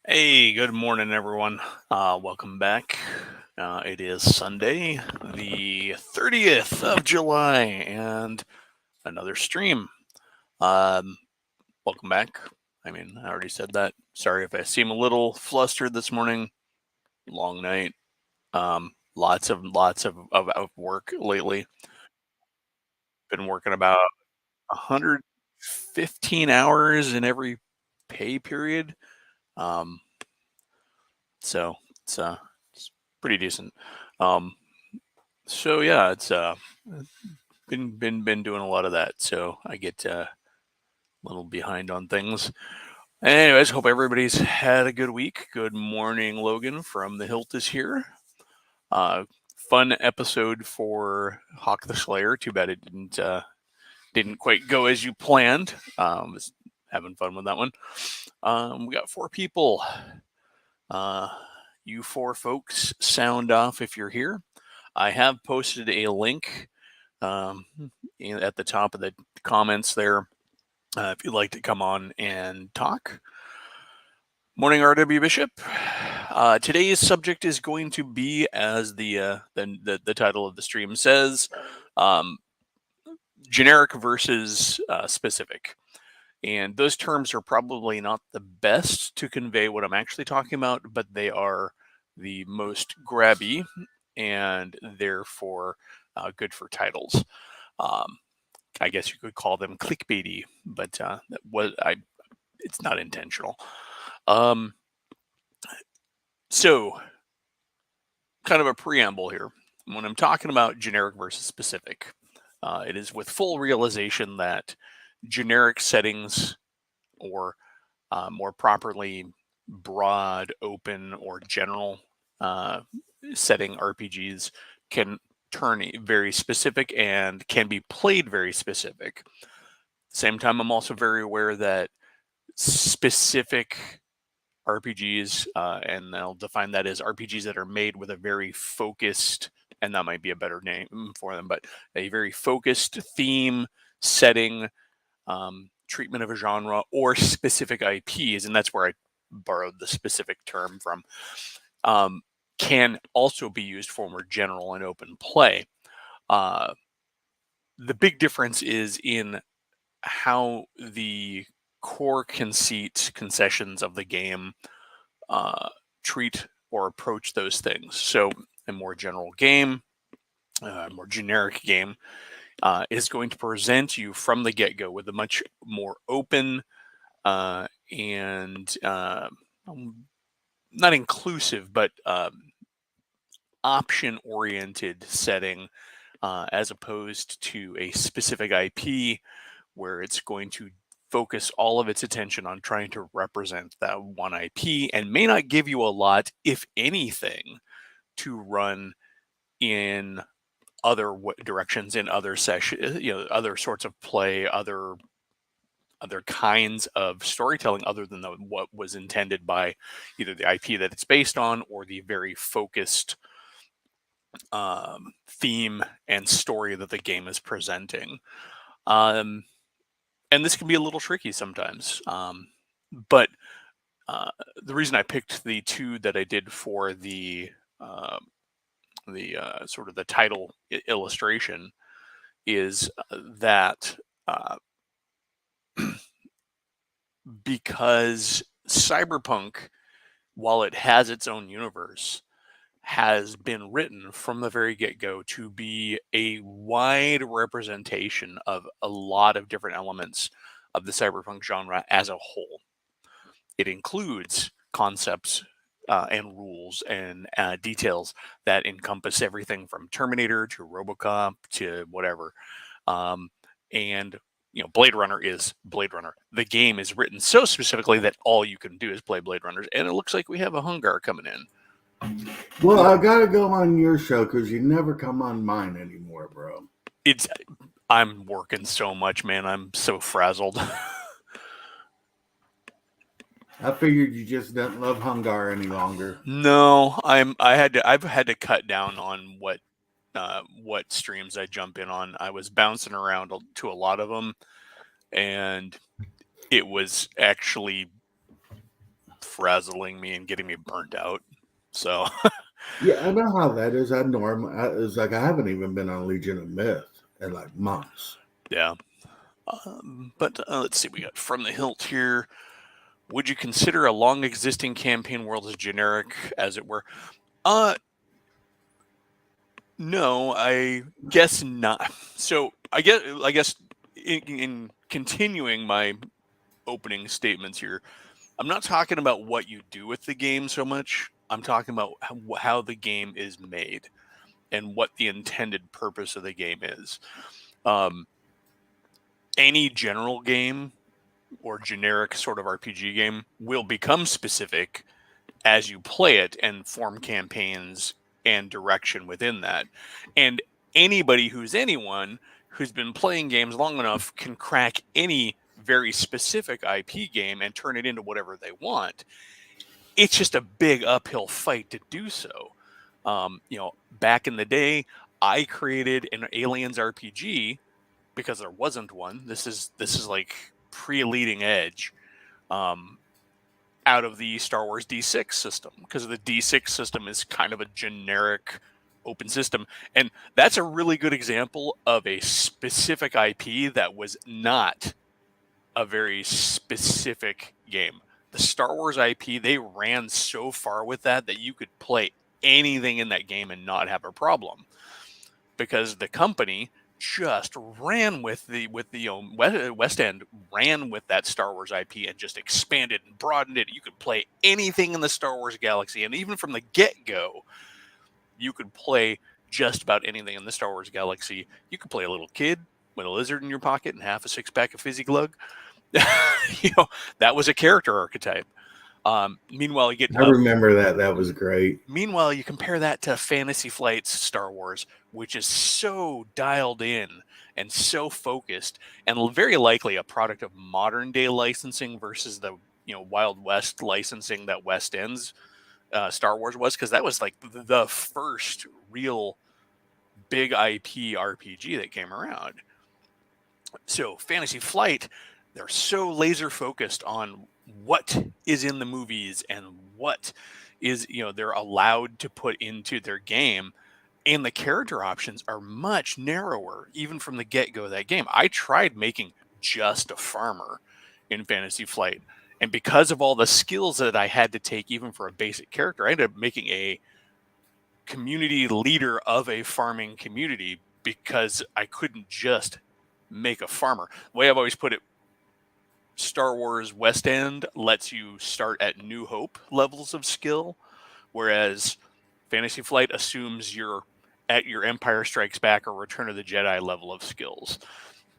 Hey, good morning, everyone. Welcome back. It is Sunday, the 30th of July, and another stream. Um, Welcome back. I already said that. Sorry if I seem a little flustered this morning. Long night. Lots of work lately. Been working about 115 hours in every pay period. Um, so it's pretty decent. Um, So yeah, it's been doing a lot of that. So I get a little behind on things. Anyways, hope everybody's had a good week. Good morning, Logan from the Hilt is here. Uh, Fun episode for Hawk the Slayer. Too bad it didn't quite go as you planned. Was having fun with that one. We got 4 people. Uh, you 4 folks, sound off if you're here. I have posted a link um, at the top of the comments there if you'd like to come on and talk. Morning, R.W. Bishop. Today's subject is going to be, as the title of the stream says, um, generic versus specific. And those terms are probably not the best to convey what I'm actually talking about, but they are the most grabby and therefore good for titles. Um, I guess you could call them clickbaity, but it's not intentional. So, kind of a preamble here. When I'm talking about generic versus specific, it is with full realization that generic settings, or more properly, broad, open, or general setting RPGs can turn very specific and can be played very specific. Same time, I'm also very aware that specific RPGs, and I'll define that as RPGs that are made with a very focused, and that might be a better name for them, but a very focused theme, setting, treatment of a genre, or specific IPs, and that's where I borrowed the specific term from, can also be used for more general and open play. The big difference is in how the core concessions of the game uh, treat or approach those things. So, a more general game, a more generic game, is going to present you from the get go with a much more open and not inclusive, but option oriented setting, as opposed to a specific IP where it's going to focus all of its attention on trying to represent that one IP and may not give you a lot, if anything, to run in other directions, in other sessions, other sorts of play, other kinds of storytelling, other than what was intended by either the IP that it's based on or the very focused theme and story that the game is presenting. And this can be a little tricky sometimes. But the reason I picked the 2 that I did for the sort of the title illustration is that because Cyberpunk, while it has its own universe, has been written from the very get-go to be a wide representation of a lot of different elements of the cyberpunk genre as a whole. It includes concepts and rules and details that encompass everything from Terminator to RoboCop to whatever. And Blade Runner is Blade Runner. The game is written so specifically that all you can do is play Blade Runners, and it looks like we have a Hungar coming in. Well, I gotta go on your show because you never come on mine anymore, bro. I'm working so much, man. I'm so frazzled. I figured you just don't love Hungar any longer. No, I've had to cut down on what streams I jump in on. I was bouncing around to a lot of them, and it was actually frazzling me and getting me burnt out. So Yeah, I know how that is. It's like I haven't even been on Legion of Myth in like months. yeah. But let's see, we got From the Hilt here. Would you consider a long existing campaign world as generic, as it were? No, I guess not. So I guess in continuing my opening statements here, I'm not talking about what you do with the game so much. I'm talking about how the game is made and what the intended purpose of the game is. Um, any general game or generic sort of RPG game will become specific as you play it and form campaigns and direction within that. And anybody who's anyone who's been playing games long enough can crack any very specific IP game and turn it into whatever they want. It's just a big uphill fight to do so. Back in the day, I created an Aliens RPG because there wasn't one. This is like pre-leading edge. Out of the Star Wars D6 system, because the D6 system is kind of a generic open system. And that's a really good example of a specific IP that was not a very specific game. The Star Wars IP, they ran so far with that you could play anything in that game and not have a problem, because the company just ran with the West End ran with that Star Wars IP and just expanded and broadened it. You could play anything in the Star Wars galaxy, and even from the get-go, you could play just about anything in the Star Wars galaxy. You could play a little kid with a lizard in your pocket and half a six-pack of Fizzy Glug. That was a character archetype. Meanwhile, you get I remember that. That was great. Meanwhile, you compare that to Fantasy Flight's Star Wars, which is so dialed in and so focused, and very likely a product of modern day licensing versus the Wild West licensing that West End's Star Wars was, because that was like the first real big IP RPG that came around. So Fantasy Flight, they're so laser focused on what is in the movies and what is they're allowed to put into their game, and the character options are much narrower even from the get-go of that game. I tried making just a farmer in Fantasy Flight, and because of all the skills that I had to take even for a basic character, I ended up making a community leader of a farming community because I couldn't just make a farmer. The way I've always put it, Star Wars West End lets you start at New Hope levels of skill, whereas Fantasy Flight assumes you're at your Empire Strikes Back or Return of the Jedi level of skills.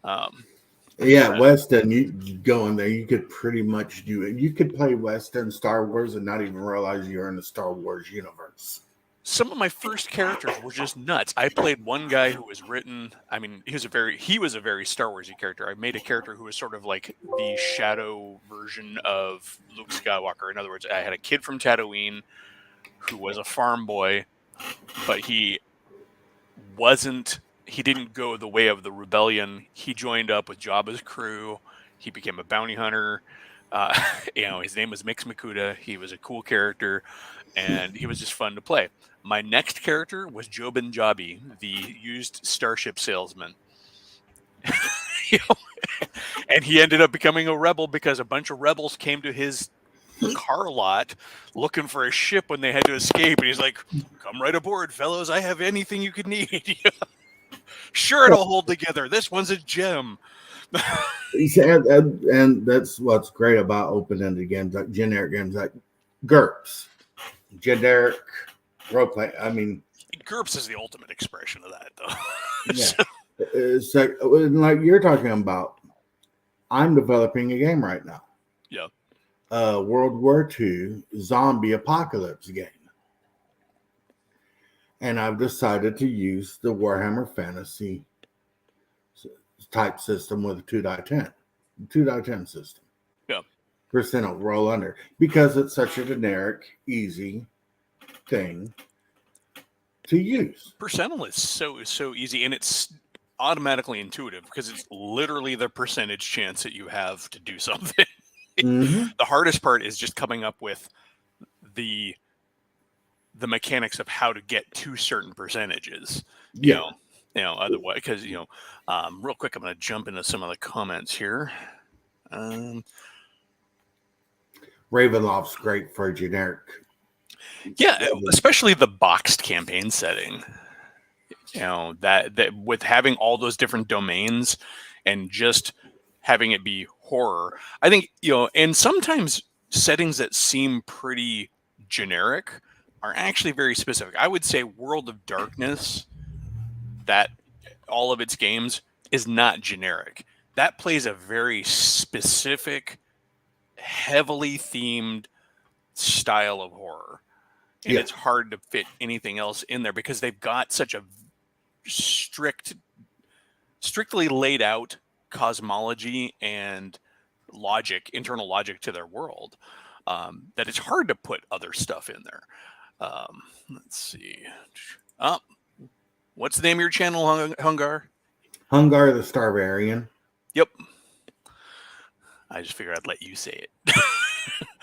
West End, you go in there, you could pretty much do it. You could play West End Star Wars and not even realize you're in the Star Wars universe. Some of my first characters were just nuts. I played one guy who was written. I mean, he was a very Star Warsy character. I made a character who was sort of like the shadow version of Luke Skywalker. In other words, I had a kid from Tatooine who was a farm boy, but he didn't go the way of the rebellion. He joined up with Jabba's crew. He became a bounty hunter. His name was Mix Makuta. He was a cool character, and he was just fun to play. My next character was Jobin Jabi, the used starship salesman. And he ended up becoming a rebel because a bunch of rebels came to his car lot looking for a ship when they had to escape. And he's like, "Come right aboard, fellows. I have anything you could need." Sure, it'll hold together. This one's a gem. And that's what's great about open-ended games, like generic games, like GURPS, generic roleplay. I mean, GURPS is the ultimate expression of that, though. Yeah, it's like you're talking about. I'm developing a game right now. Yeah. World War II zombie apocalypse game. And I've decided to use the Warhammer Fantasy type system with a 2x10 system. Yeah. Percent will roll under because it's such a generic, easy thing to use. Percentile is so easy, and it's automatically intuitive because it's literally the percentage chance that you have to do something. Mm-hmm. The hardest part is just coming up with the mechanics of how to get to certain percentages. You Yeah. know, otherwise, because real quick, I'm going to jump into some of the comments here. Um, Ravenloft's great for generic. yeah, especially the boxed campaign setting. That with having all those different domains and just having it be horror, I think, and sometimes settings that seem pretty generic are actually very specific. I would say World of Darkness, that all of its games, is not generic. That plays a very specific, heavily themed style of horror, and Yeah. it's hard to fit anything else in there because they've got such a strictly laid out cosmology and internal logic to their world, that it's hard to put other stuff in there. Let's see. Oh, what's the name of your channel, Hungar? Hungar the Starvarian. Yep. I just figured I'd let you say it.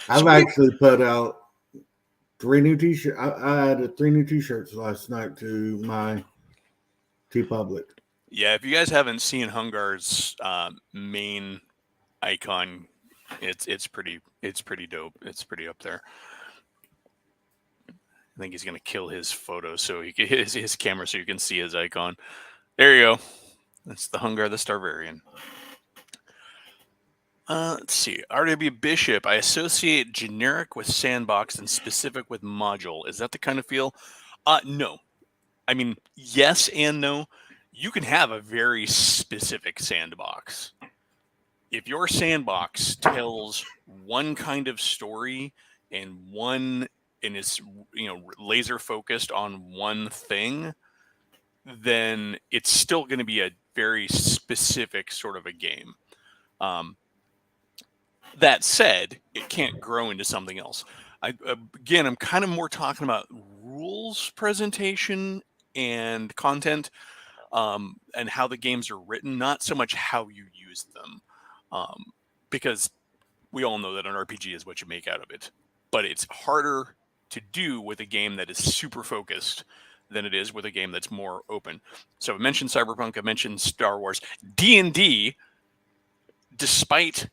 I've Sweet. actually put out 3 new t-shirts. I added 3 new t-shirts last night to my TeePublic. Yeah, if you guys haven't seen Hungar's main icon, it's pretty dope. It's pretty up there. I think he's gonna kill his photo so he his camera so you can see his icon. There you go. That's the Hungar the Starvarian. Let's see. RW Bishop. I associate generic with sandbox and specific with module. Is that the kind of feel? No. I mean, yes and no. You can have a very specific sandbox. If your sandbox tells one kind of story and is laser focused on one thing, then it's still going to be a very specific sort of a game. That said, it can't grow into something else. Again, I'm kind of more talking about rules presentation and content, and how the games are written, not so much how you use them, because we all know that an RPG is what you make out of it. But it's harder to do with a game that is super focused than it is with a game that's more open. So I mentioned Cyberpunk, I mentioned Star Wars. D&D, despite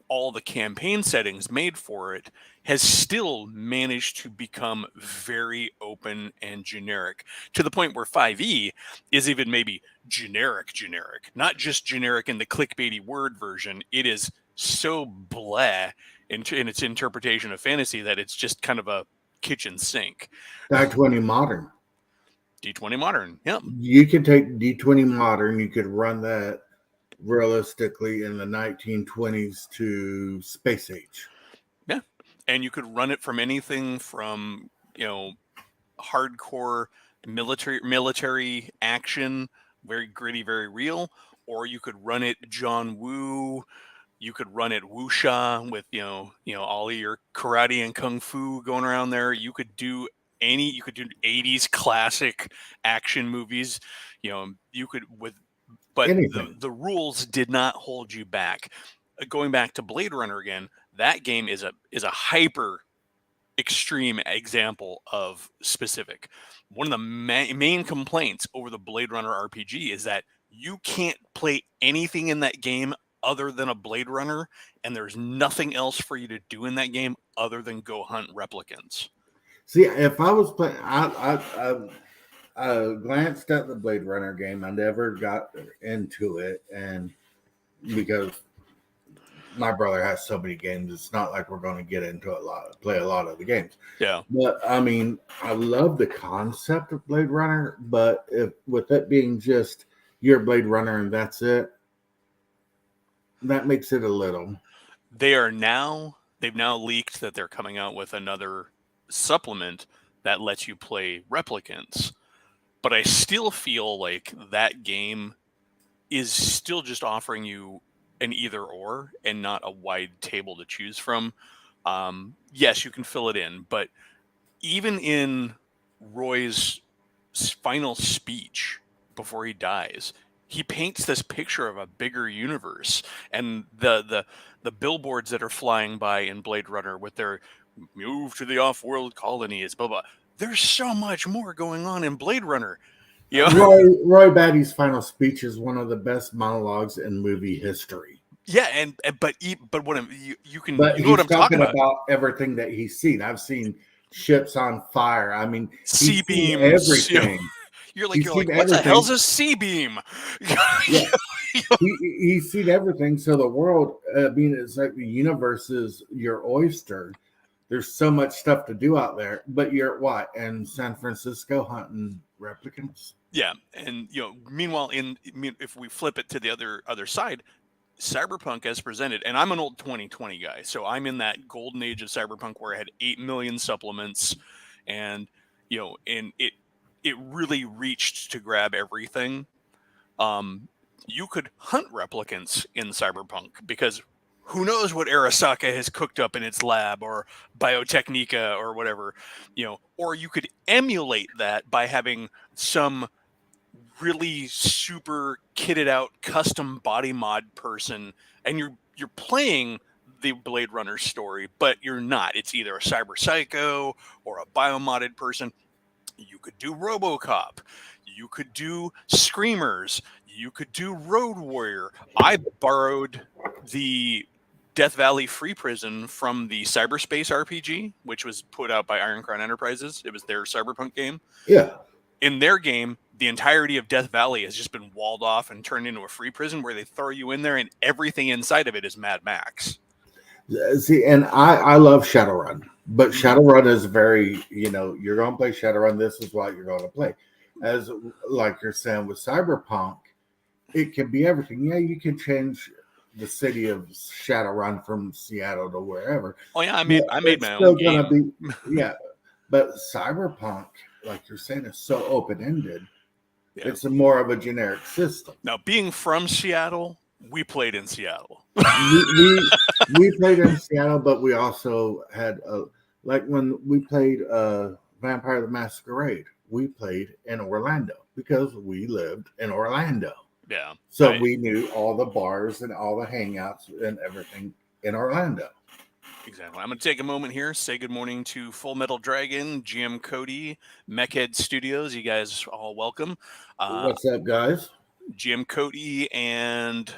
all the campaign settings made for it, has still managed to become very open and generic, to the point where 5e is even maybe generic, not just generic in the clickbaity word version. It is so bleh in its interpretation of fantasy that it's just kind of a kitchen sink. D20 Modern. D20 Modern, yep. You can take D20 Modern, you could run that realistically in the 1920s to space age. Yeah. And you could run it from anything from, hardcore military action, very gritty, very real, or you could run it John Woo. You could run it wuxia with all of your karate and kung fu going around there. You could do 80s classic action movies. You could but Anything. the rules did not hold you back. Going back to Blade Runner again, that game is a hyper extreme example of specific. One of the main complaints over the Blade Runner RPG is that you can't play anything in that game other than a Blade Runner, and there's nothing else for you to do in that game other than go hunt replicants. See, if I was playing, I glanced at the Blade Runner game. I never got into it, and because my brother has so many games, it's not like we're going to get into play a lot of the games. Yeah. But I mean, I love the concept of Blade Runner, but if with it being just you're Blade Runner and that's it, that makes it a little. They've now leaked that they're coming out with another supplement that lets you play replicants. But I still feel like that game is still just offering you an either or and not a wide table to choose from. Yes, you can fill it in, but even in Roy's final speech before he dies, he paints this picture of a bigger universe, and the the billboards that are flying by in Blade Runner with their move to the off-world colonies, blah blah. There's so much more going on in Blade Runner. You know? Roy Batty's final speech is one of the best monologues in movie history. Yeah, but what But you know what he's I'm talking talking about. about everything that he's seen. I've seen ships on fire. I mean, C he's seen beams. everything. You're He's like, seen what the hell's everything. a C beam? Yeah, he's seen everything. So the world, I mean, it's like the universe is your oyster. There's so much stuff to do out there. But you're what in San Francisco hunting replicants? Yeah, and meanwhile, if we flip it to the other side, Cyberpunk as presented, and I'm an old 2020 guy, so I'm in that golden age of Cyberpunk where I had 8 million supplements, and and it really reached to grab everything. You could hunt replicants in Cyberpunk because who knows what Arasaka has cooked up in its lab or Biotechnica or whatever, or you could emulate that by having some really super kitted out custom body mod person, and you're playing the Blade Runner story, but you're not. It's either a cyber psycho or a biomodded person. You could do RoboCop. You could do Screamers. You could do Road Warrior. I borrowed the Death Valley Free Prison from the Cyberspace RPG, which was put out by Iron Crown Enterprises. It was their cyberpunk game. Yeah. In their game, the entirety of Death Valley has just been walled off and turned into a free prison where they throw you in there and everything inside of it is Mad Max. See, and I love Shadowrun, but Shadowrun is very, you're going to play Shadowrun. This is what you're going to play. As like you're saying with Cyberpunk, it can be everything. Yeah, you can change the city of Shadowrun from Seattle to wherever. Oh yeah, I made my still own game. Gonna be, yeah, but Cyberpunk, like you're saying, is so open ended. Yeah. It's more of a generic system. Now, being from Seattle, we played in Seattle. we played in Seattle, but we also had like when we played Vampire the Masquerade, we played in Orlando because we lived in Orlando. Yeah. So we knew all the bars and all the hangouts and everything in Orlando. Exactly. I'm going to take a moment here, say good morning to Full Metal Dragon, GM Cody, Mechhead Studios. You guys all welcome. What's up, guys? GM Cody and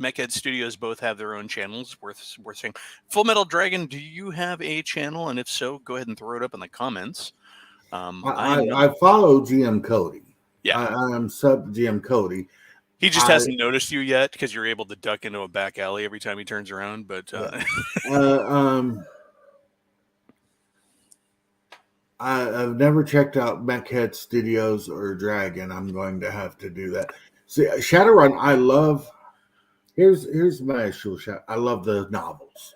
Mechhead Studios both have their own channels. Worth saying. Full Metal Dragon, do you have a channel? And if so, go ahead and throw it up in the comments. I follow GM Cody. Yeah. I am sub GM Cody. He just hasn't noticed you yet because you're able to duck into a back alley every time he turns around. But I've never checked out Mechhead Studios or Dragon. I'm going to have to do that. See, Shadowrun, I love. Here's my issue. I love the novels.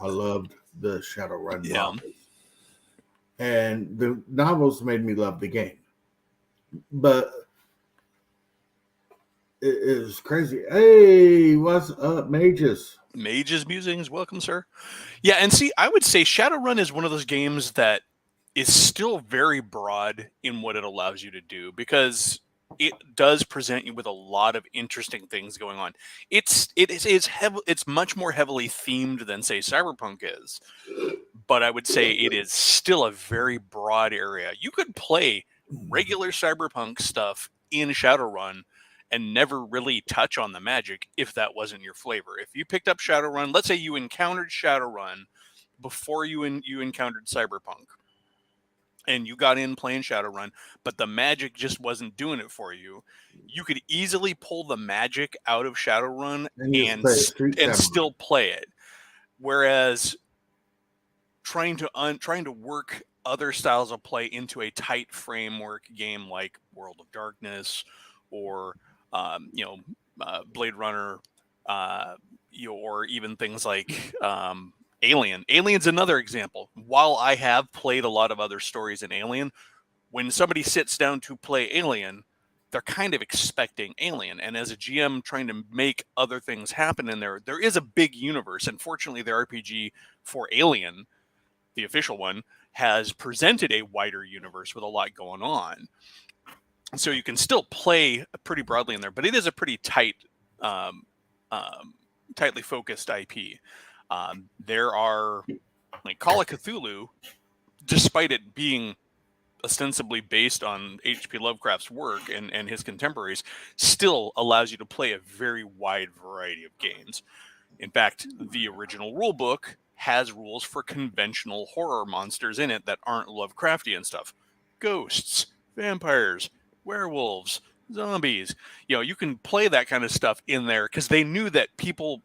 I loved the Shadowrun novels, and the novels made me love the game. But it is crazy. Hey, what's up, Mages? Mages Musings, welcome, sir. Yeah, and see, I would say Shadowrun is one of those games that is still very broad in what it allows you to do because it does present you with a lot of interesting things going on. It's much more heavily themed than say Cyberpunk is, but I would say it is still a very broad area. You could play regular Cyberpunk stuff in Shadowrun and never really touch on the magic if that wasn't your flavor. If you picked up Shadowrun, let's say you encountered Shadowrun before you encountered Cyberpunk, and you got in playing Shadowrun, but the magic just wasn't doing it for you, you could easily pull the magic out of Shadowrun and still play it. Whereas trying to work other styles of play into a tight framework game like World of Darkness or Blade Runner, or even things like Alien. Alien's another example. While I have played a lot of other stories in Alien, when somebody sits down to play Alien, they're kind of expecting Alien. And as a GM trying to make other things happen in there is a big universe. And fortunately, the RPG for Alien, the official one, has presented a wider universe with a lot going on. So you can still play pretty broadly in there, but it is a pretty tight tightly focused IP. There are like Call of Cthulhu, despite it being ostensibly based on H.P. Lovecraft's work and his contemporaries, still allows you to play a very wide variety of games. In fact, the original rule book has rules for conventional horror monsters in it that aren't Lovecraftian stuff. Ghosts, vampires, werewolves, zombies. You can play that kind of stuff in there because they knew that people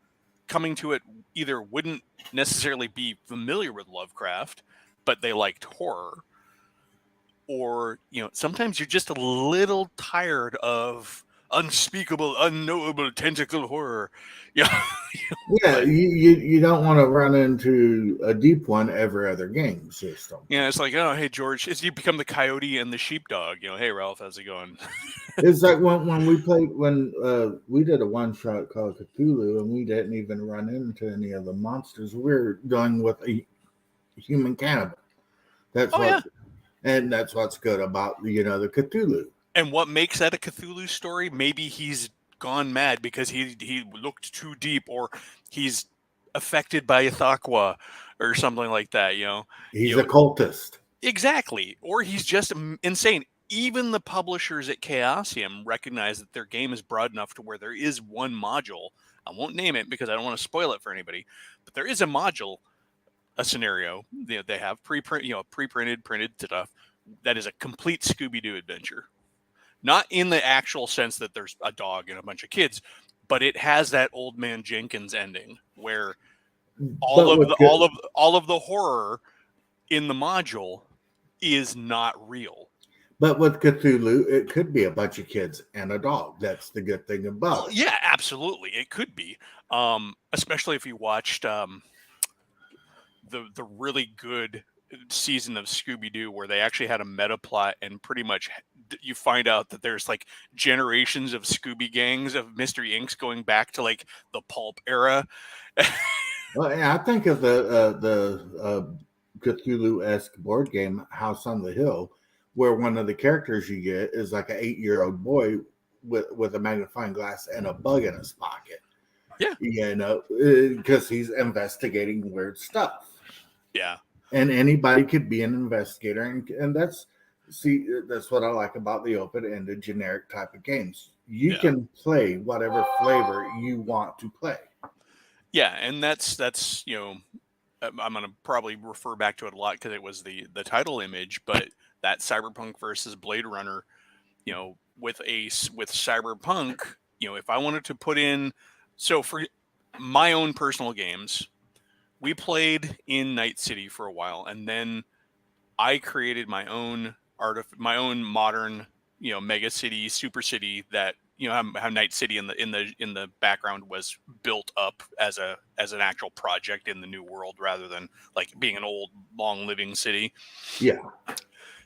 coming to it either wouldn't necessarily be familiar with Lovecraft, but they liked horror, or sometimes you're just a little tired of unspeakable, unknowable tentacle horror. Yeah. Yeah, But you don't want to run into a deep one every other game system. it's like, oh, hey George, it's you become the coyote and the sheepdog. Hey Ralph, how's it going? It's like when we played when we did a one shot called Cthulhu, and we didn't even run into any of the monsters. We're dealing with a human cannibal. That's Oh yeah. that's what's good about the Cthulhu. And what makes that a Cthulhu story? Maybe he's gone mad because he looked too deep, or he's affected by Ithaqua or something like that. He's You a cultist. Exactly. Or he's just insane. Even the publishers at Chaosium recognize that their game is broad enough to where there is one module. I won't name it because I don't want to spoil it for anybody, but there is a module, a scenario. They have pre-printed, printed stuff that is a complete Scooby-Doo adventure. Not in the actual sense that there's a dog and a bunch of kids, but it has that Old Man Jenkins ending where all of the horror in the module is not real. But with Cthulhu, it could be a bunch of kids and a dog. That's the good thing about it. Yeah, absolutely, it could be. Especially if you watched the really good season of Scooby-Doo where they actually had a meta plot, and pretty much you find out that there's like generations of Scooby gangs of Mystery Incs going back to like the pulp era. Well, I think of the Cthulhu-esque board game House on the Hill, where one of the characters you get is like an 8-year-old boy with a magnifying glass and a bug in his pocket. Yeah, because he's investigating weird stuff. Yeah, and anybody could be an investigator, and that's what I like about the open-ended generic type of games. You can play whatever flavor you want to play. Yeah, and that's I'm going to probably refer back to it a lot because it was the title image, but that Cyberpunk versus Blade Runner, with Cyberpunk, if I wanted to put in, so for my own personal games, we played in Night City for a while, and then I created my own modern, mega city, super city that how Night City in the background was built up as an actual project in the new world rather than like being an old long living city. Yeah.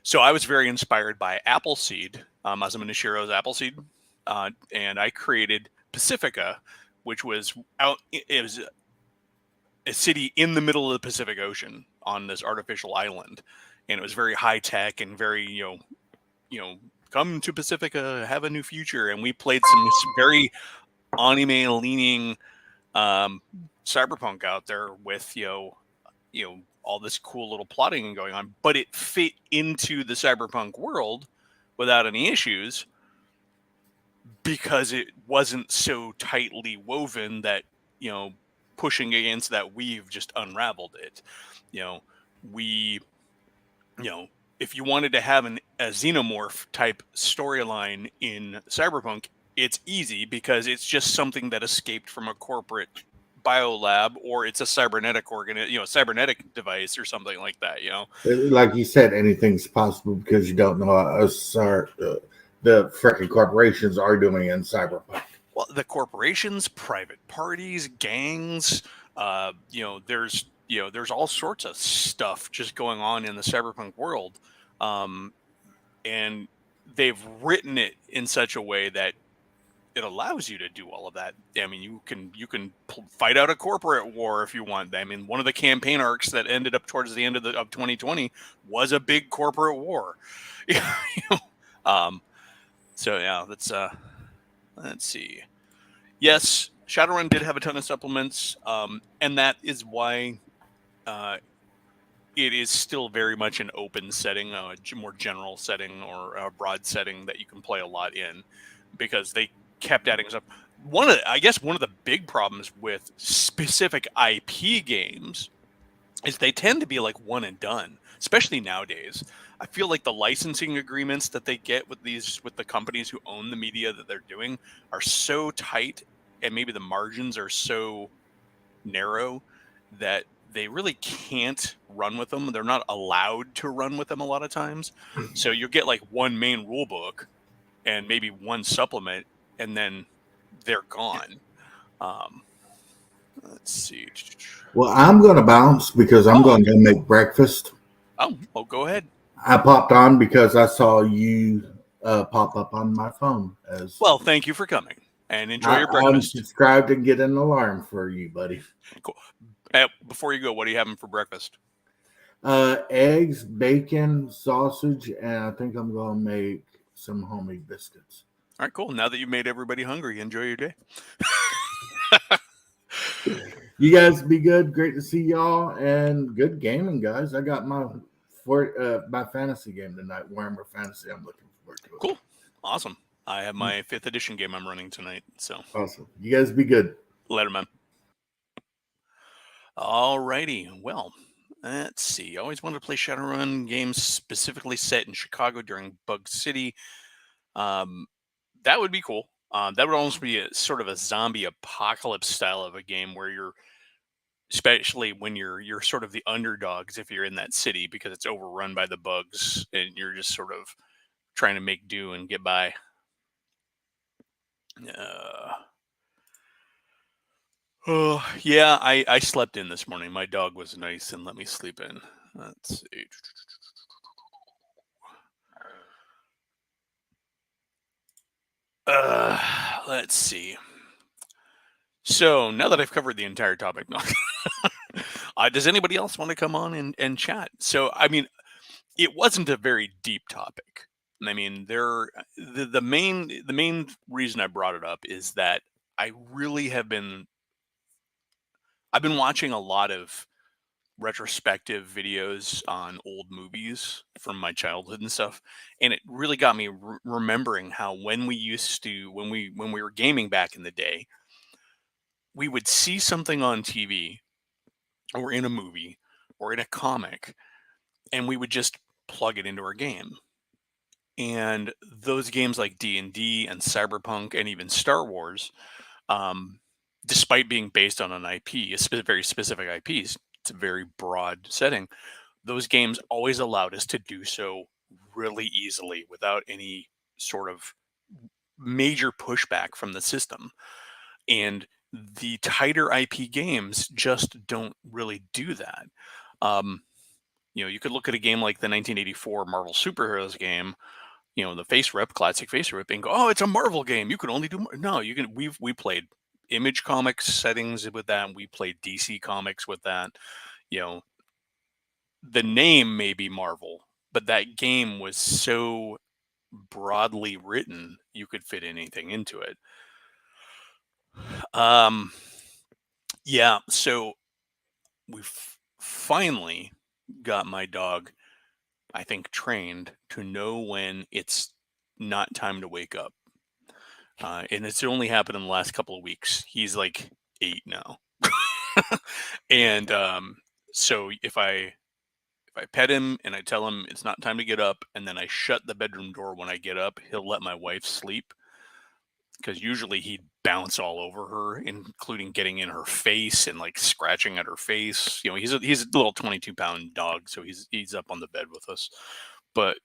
So I was very inspired by Appleseed, Masamo Nishiro's Appleseed, and I created Pacifica, which was it was a city in the middle of the Pacific Ocean on this artificial island, and it was very high tech and very come to Pacifica, have a new future. And we played some very anime leaning cyberpunk out there with all this cool little plotting going on, but it fit into the cyberpunk world without any issues because it wasn't so tightly woven that pushing against that weave just unraveled it. If you wanted to have a xenomorph type storyline in cyberpunk, it's easy because it's just something that escaped from a corporate biolab, or it's a cybernetic cybernetic device or something like that. Like you said, anything's possible because you don't know the freaking corporations are doing in cyberpunk. Well, the corporations, private parties, gangs, there's all sorts of stuff just going on in the cyberpunk world, and they've written it in such a way that it allows you to do all of that. I mean, you can fight out a corporate war if you want. I mean, one of the campaign arcs that ended up towards the end of 2020 was a big corporate war. So yeah, let's see. Yes, Shadowrun did have a ton of supplements, and that is why uh, it is still very much an open setting, a more general setting or a broad setting that you can play a lot in, because they kept adding stuff. I guess one of the big problems with specific IP games is they tend to be like one and done, especially nowadays. I feel like the licensing agreements that they get with the companies who own the media that they're doing are so tight, and maybe the margins are so narrow that they really can't run with them. They're not allowed to run with them a lot of times. So you get like one main rule book and maybe one supplement, and then they're gone. Um, let's see. Well, I'm going to bounce because I'm Oh, going to go make breakfast. oh, go ahead. I popped on because I saw you pop up on my phone as Well, thank you for coming and enjoy your I'm breakfast. subscribed and get an alarm for you, buddy. Cool. Before you go, what are you having for breakfast? Eggs, bacon, sausage, and I think I'm going to make some homemade biscuits. All right, cool. Now that you've made everybody hungry, enjoy your day. You guys be good. Great to see y'all and good gaming, guys. I got my fantasy game tonight, Warhammer Fantasy. I'm looking forward to Cool. Awesome. I have my 5th edition game I'm running tonight. So it. Awesome. You guys be good. later, man. All righty. Well, let's see. I always wanted to play Shadowrun games specifically set in Chicago during Bug City. That would be cool. That would almost be a sort of a zombie apocalypse style of a game where you're, especially when you're sort of the underdogs if you're in that city because it's overrun by the bugs and you're just sort of trying to make do and get by. Oh yeah, I slept in this morning. My dog was nice and let me sleep in. Let's see. Let's see. So now that I've covered the entire topic, no. Does anybody else want to come on and chat? So I mean, it wasn't a very deep topic. I mean, the main reason I brought it up is that I really I've been watching a lot of retrospective videos on old movies from my childhood and stuff, and it really got me remembering how when we were gaming back in the day, we would see something on TV or in a movie or in a comic, and we would just plug it into our game. And those games like D&D and Cyberpunk and even Star Wars, um, despite being based on an IP, very specific IPs, it's a very broad setting. Those games always allowed us to do so really easily without any sort of major pushback from the system. And the tighter IP games just don't really do that. Um, you could look at a game like the 1984 Marvel Superheroes game, the classic face rip, and go, "Oh, it's a Marvel game. You can only do no. You can. We played Image Comics settings with that. We played DC Comics with that. You know, the name may be Marvel, but that game was so broadly written, you could fit anything into it. Um, yeah. So we've finally got my dog, I think, trained to know when it's not time to wake up. And it's only happened in the last couple of weeks. He's like 8 now. And so if I pet him and I tell him it's not time to get up, and then I shut the bedroom door when I get up, he'll let my wife sleep, because usually he'd bounce all over her, including getting in her face and like scratching at her face. He's a little 22-pound dog, so he's up on the bed with us. But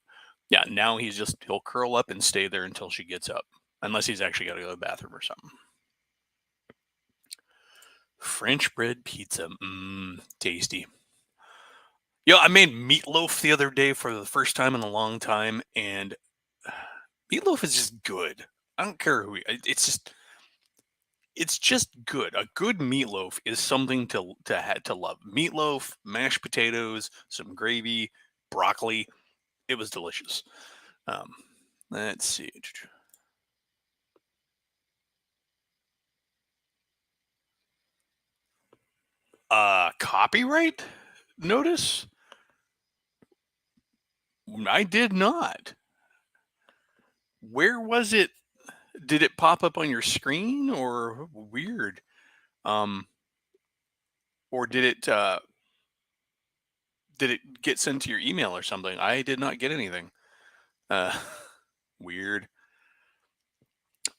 yeah, now he'll curl up and stay there until she gets up, unless he's actually got to go to the bathroom or something. French bread pizza, tasty. I made meatloaf the other day for the first time in a long time, and meatloaf is just good. I don't care it's just good. A good meatloaf is something to love. Meatloaf, mashed potatoes, some gravy, broccoli. It was delicious. Um, let's see. Copyright notice? I did not. Where was it? Did it pop up on your screen or weird? Or did it get sent to your email or something? I did not get anything. Uh, weird.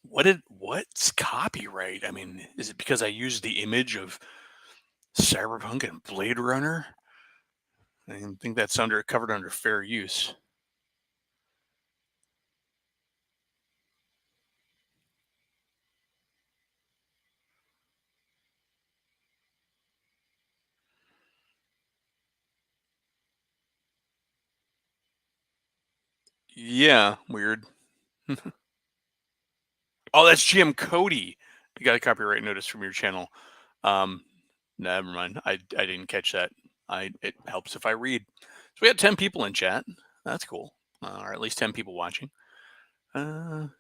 What's copyright? I mean, is it because I used the image of Cyberpunk and Blade Runner? I think that's covered under fair use. Yeah, weird. Oh, that's GM Cody. You got a copyright notice from your channel. Never mind. I didn't catch that. It helps if I read. So we had 10 people in chat. That's cool. Or at least 10 people watching.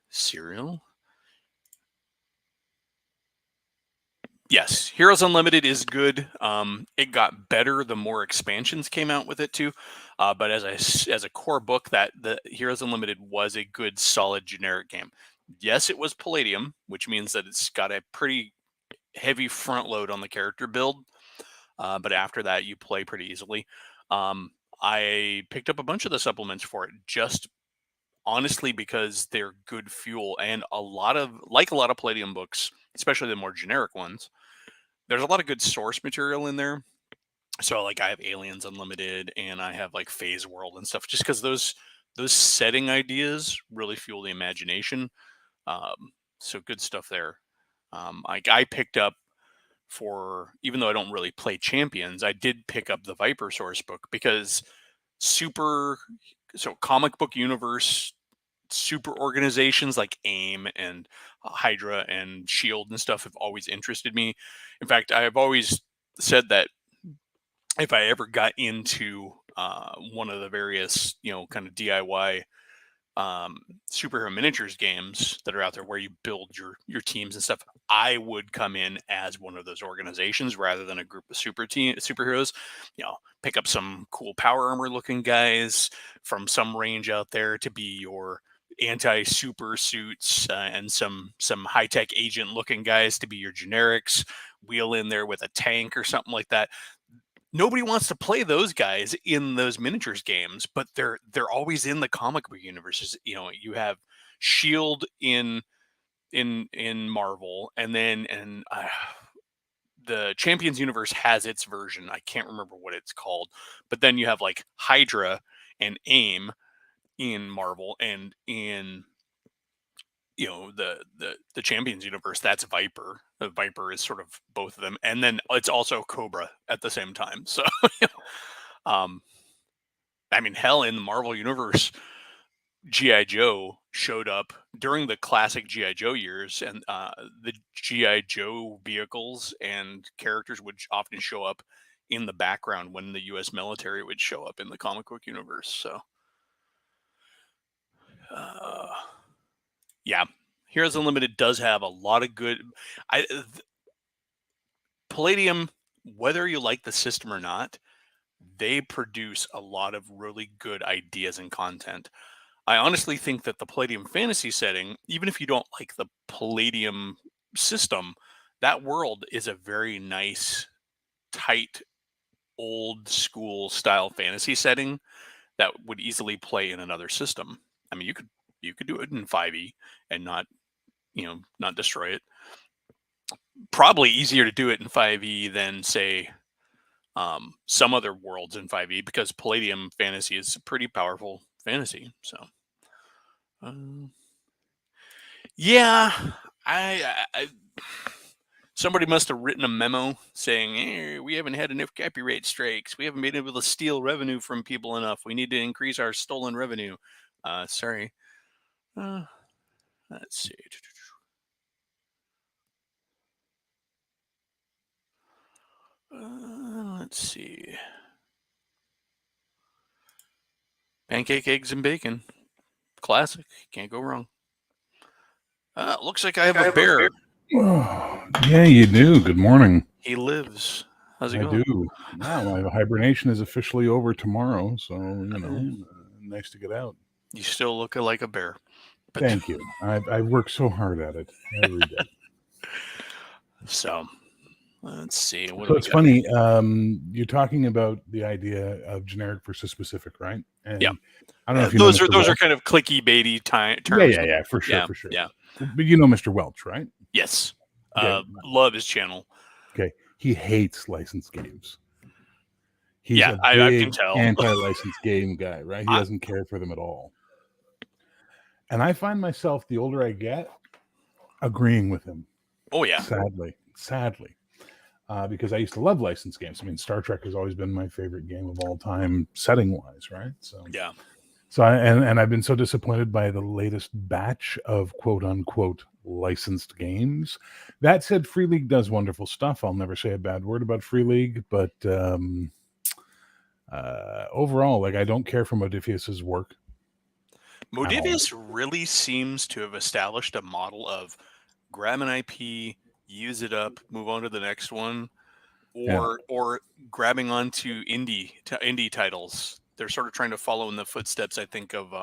Serial. Yes, Heroes Unlimited is good. It got better the more expansions came out with it too. But as a core book, that the Heroes Unlimited was a good, solid, generic game. Yes, it was Palladium, which means that it's got a pretty heavy front load on the character build. But after that, you play pretty easily. I picked up a bunch of the supplements for it, just honestly because they're good fuel, and a lot of Palladium books, especially the more generic ones. There's a lot of good source material in there. So like I have Aliens Unlimited and I have like Phase World and stuff, just because those setting ideas really fuel the imagination. So good stuff there. I picked up, for even though I don't really play Champions, I did pick up the Viper source book because comic book universe super organizations like AIM and Hydra and Shield and stuff have always interested me. In fact, I have always said that if I ever got into one of the various, kind of DIY superhero miniatures games that are out there where you build your teams and stuff, I would come in as one of those organizations rather than a group of superheroes. Pick up some cool power armor looking guys from some range out there to be your anti-super suits, and some high-tech agent looking guys to be your generics. Wheel in there with a tank or something like that. Nobody wants to play those guys in those miniatures games, but they're always in the comic book universes. You have Shield in Marvel, and then the Champions universe has its version. I can't remember what it's called, but then you have like Hydra and AIM in Marvel, and in the Champions universe, that's Viper. Viper is sort of both of them, and then it's also Cobra at the same time. So, I mean, hell, in the Marvel universe, GI Joe showed up during the classic GI Joe years, and the GI Joe vehicles and characters would often show up in the background when the U.S. military would show up in the comic book universe. So, yeah, Heroes Unlimited does have a lot of good. Palladium, whether you like the system or not, they produce a lot of really good ideas and content. I honestly think that the Palladium fantasy setting, even if you don't like the Palladium system, that world is a very nice, tight, old school style fantasy setting that would easily play in another system. I mean, you could do it in 5e and not destroy it. Probably easier to do it in 5e than, say, some other worlds in 5e, because Palladium fantasy is a pretty powerful fantasy. So, yeah, I somebody must have written a memo saying, hey, we haven't had enough copyright strikes. We haven't been able to steal revenue from people enough. We need to increase our stolen revenue. Sorry. Let's see. Let's see. Pancake, eggs, and bacon. Classic. Can't go wrong. Looks like I have a bear. Oh, yeah, you do. Good morning. He lives. How's it I going? do. Wow, my hibernation is officially over tomorrow, so nice to get out. You still look like a bear. But Thank you. I work so hard at it every day. so let's see. What So do we it's got? funny. You're talking about the idea of generic versus specific, right? And Yeah. I don't know if you know Those Mr. are Welch. kind of clicky baity Yeah, terms. yeah, for Yeah. sure. Yeah. But you know Mr. Welch, right? Yes. Okay. Love his channel. Okay. He hates licensed games. He's Yeah, a I can big tell. anti-licensed game guy, right? He doesn't care for them at all. And I find myself, the older I get, agreeing with him. Oh yeah. Sadly. Because I used to love licensed games. I mean, Star Trek has always been my favorite game of all time, setting-wise, right? So Yeah. So and I've been so disappointed by the latest batch of quote unquote licensed games. That said, Free League does wonderful stuff. I'll never say a bad word about Free League, but overall, like, I don't care for Modifius's work. Modifius really seems to have established a model of grab an IP, use it up, move on to the next one, or grabbing onto indie titles. They're sort of trying to follow in the footsteps, I think, of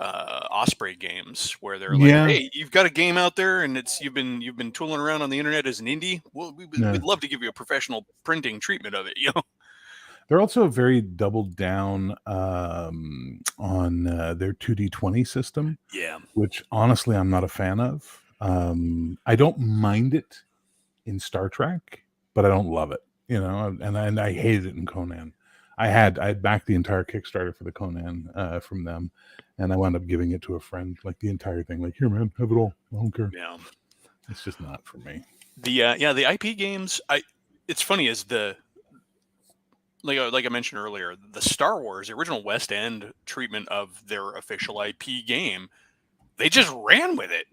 Osprey games, where they're like, "Hey, you've got a game out there, and you've been tooling around on the internet as an indie. Well, we'd love to give you a professional printing treatment of it." They're also very doubled down on their 2D20 system. Yeah. Which honestly I'm not a fan of. I don't mind it in Star Trek, but I don't love it, and I hated it in Conan. I had backed the entire Kickstarter for the Conan from them, and I wound up giving it to a friend, like the entire thing, like, here, man, have it all. I don't care. Yeah. It's just not for me. The IP games, it's funny, is like I mentioned earlier, the Star Wars, the original West End treatment of their official IP game, they just ran with it.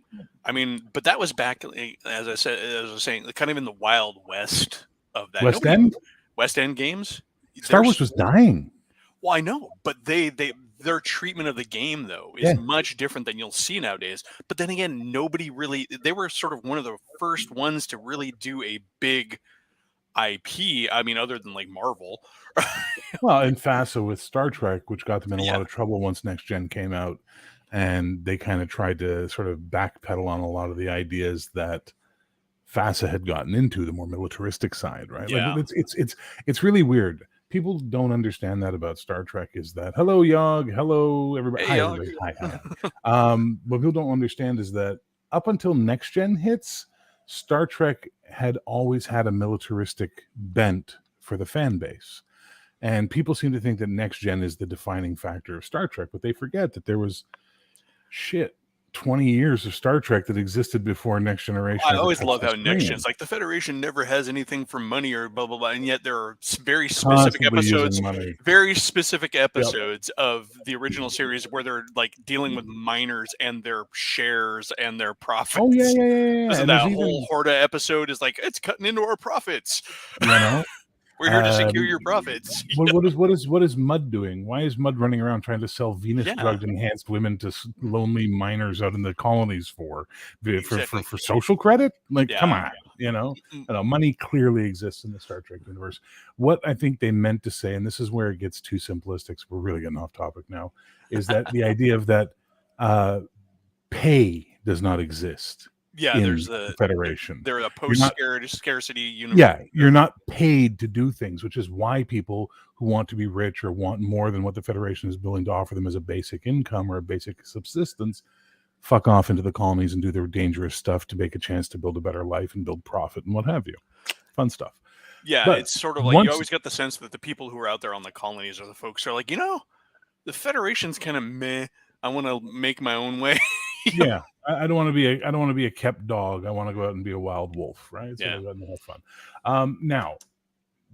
I mean, but that was back, as I was saying, kind of in the Wild West of that. West End games. Star Wars was dying. Well, I know, but their treatment of the game, though, is much different than you'll see nowadays. But then again, they were sort of one of the first ones to really do a big IP. I mean, other than like Marvel. Well, and FASA with Star Trek, which got them in a lot of trouble once Next Gen came out, and they kind of tried to sort of backpedal on a lot of the ideas that FASA had gotten into, the more militaristic side, right? Yeah. Like, it's really weird. People don't understand that about Star Trek, is that, hello, Yog, hello, everybody. Hey, hi, everybody. Hi. What people don't understand is that up until Next Gen hits, Star Trek had always had a militaristic bent for the fan base. And people seem to think that Next Gen is the defining factor of Star Trek, but they forget that there was 20 years of Star Trek that existed before Next Generation. I always love how Next Gen's like, the Federation never has anything for money or blah blah blah, and yet there are very specific episodes of the original series where they're like dealing with miners and their shares and their profits. Oh yeah. And that whole Horda episode is like, it's cutting into our profits. We're here to secure your profits. What is Mud doing? Why is Mud running around trying to sell Venus drugged enhanced women to lonely miners out in the colonies for social credit? Like, come on, money clearly exists in the Star Trek universe. What I think they meant to say, and this is where it gets too simplistic, so we're really getting off topic now, is that the idea of that pay does not exist. Yeah, there's the Federation. They're a post-scarcity universe. Yeah, you're not paid to do things, which is why people who want to be rich or want more than what the Federation is willing to offer them as a basic income or a basic subsistence fuck off into the colonies and do their dangerous stuff to make a chance to build a better life and build profit and what have you. Fun stuff. Yeah, but it's sort of like you always get the sense that the people who are out there on the colonies are the folks who are like, the Federation's kind of meh. I want to make my own way. Yeah, I don't want to be a kept dog. I want to go out and be a wild wolf, right? So I go out and have fun. Now,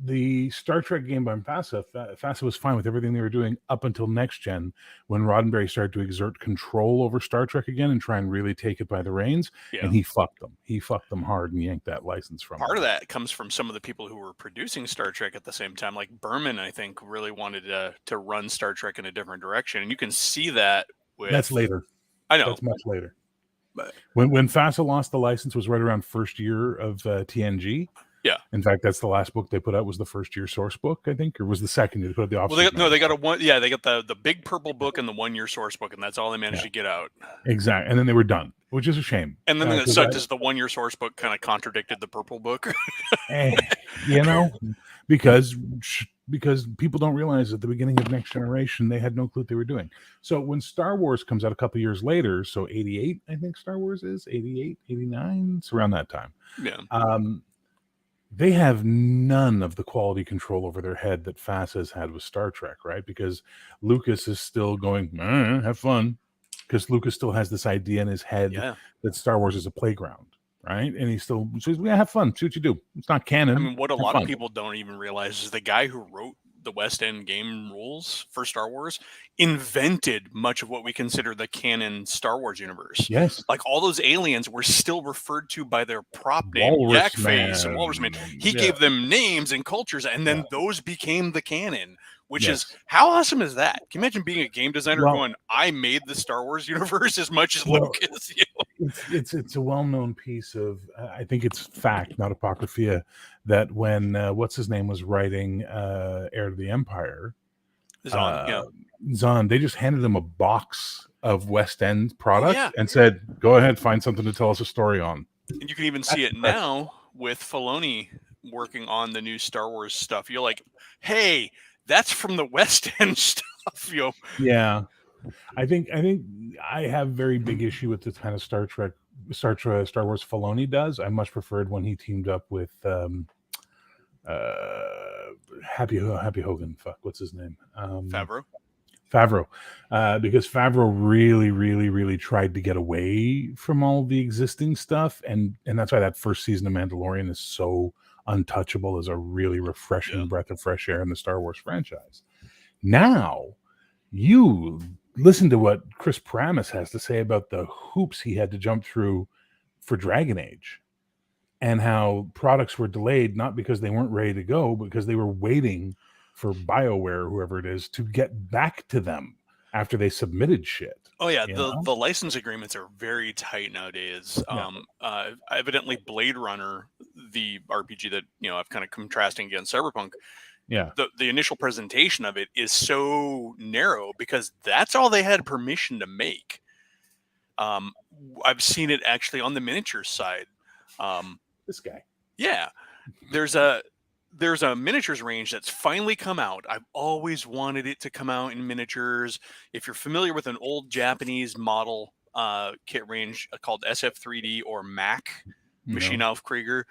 the Star Trek game by FASA was fine with everything they were doing up until Next Gen, when Roddenberry started to exert control over Star Trek again and try and really take it by the reins. Yeah. And he fucked them. He fucked them hard and yanked that license from them. Part of that comes from some of the people who were producing Star Trek at the same time. Like Berman, I think, really wanted to run Star Trek in a different direction. And you can see that with... That's later. I know. That's much later. But when FASA lost the license was right around first year of TNG. Yeah. In fact, that's the last book they put out was the first year source book, I think, or was the second year they put out the off. Well, they got a one. Yeah, they got the big purple book and the 1 year source book, and that's all they managed to get out. Exactly, and then they were done, which is a shame. And then the thing that sucked is the 1 year source book kind of contradicted the purple book. You know, because people don't realize at the beginning of Next Generation they had no clue what they were doing. So when Star Wars comes out a couple years later, so 88, I think Star Wars is 88, 89, it's around that time. Yeah. They have none of the quality control over their head that FASA's had with Star Trek, right? Because Lucas is still going, have fun, because Lucas still has this idea in his head that Star Wars is a playground, right? And he still says, have fun, see what you do. It's not canon. I mean, what a lot of people don't even realize is the guy who wrote the West End game rules for Star Wars invented much of what we consider the canon Star Wars universe. Yes. Like all those aliens were still referred to by their prop name, Yakface and Walrus Man. He gave them names and cultures, and then those became the canon, which is, how awesome is that? Can you imagine being a game designer going, I made the Star Wars universe as much as Lucas? You know? It's a well-known piece of, I think it's fact, not apocrypha, that when what's his name was writing Heir to the Empire, Zahn, they just handed him a box of West End product and said, go ahead, find something to tell us a story on. And you can even see it now with Filoni working on the new Star Wars stuff. You're like, hey, that's from the West End stuff, yo. Yeah. I think I have very big issue with the kind of Star Wars Filoni does. I much preferred when he teamed up with Happy Hogan. Fuck, what's his name? Favreau. Because Favreau really, really, really tried to get away from all the existing stuff, and that's why that first season of Mandalorian is so untouchable, as a really refreshing breath of fresh air in the Star Wars franchise. Now, you listen to what Chris Pramis has to say about the hoops he had to jump through for Dragon Age, and how products were delayed not because they weren't ready to go, but because they were waiting for BioWare or whoever it is to get back to them after they submitted shit. Oh yeah, the license agreements are very tight nowadays. Evidently Blade Runner, the RPG that I've kind of contrasting against Cyberpunk, the initial presentation of it is so narrow because that's all they had permission to make. I've seen it actually on the miniatures side. This guy. Yeah. There's a miniatures range that's finally come out. I've always wanted it to come out in miniatures. If you're familiar with an old Japanese model kit range called SF3D or MAC, Machine Aufkrieger,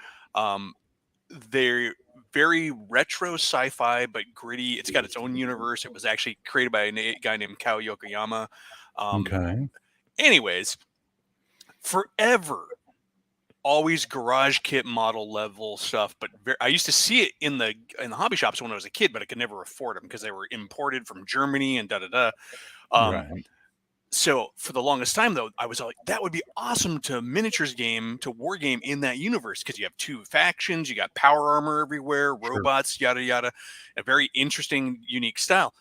they're very retro sci-fi but gritty. It's got its own universe. It was actually created by a guy named Kao Yokoyama. Anyways, forever, always garage kit model level stuff, but I used to see it in the hobby shops when I was a kid, but I could never afford them because they were imported from Germany and So for the longest time, though, I was like, that would be awesome to miniatures game, to war game in that universe, because you have two factions, you got power armor everywhere, robots, yada yada, a very interesting, unique style.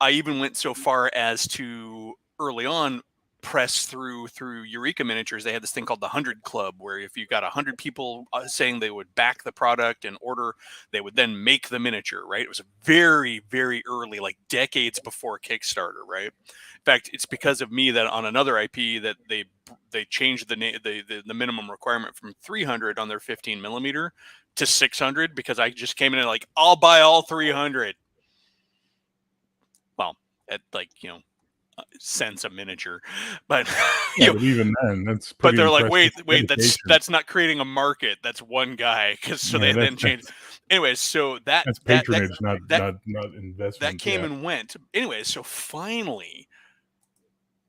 I even went so far as to early on press through Eureka Miniatures. They had this thing called the 100 Club, where if you got 100 people saying they would back the product and order, they would then make the miniature, right? It was very, very early, like decades before Kickstarter, right? In fact, it's because of me that on another IP that they changed the minimum requirement from 300 on their 15 millimeter to 600, because I just came in and like, I'll buy all 300. Well, at cents a miniature, but but even then, that's but they're like, wait, that's not creating a market. That's one guy, they then changed. Anyways, so that's patronage, not investment. That came and went. Anyways, so finally,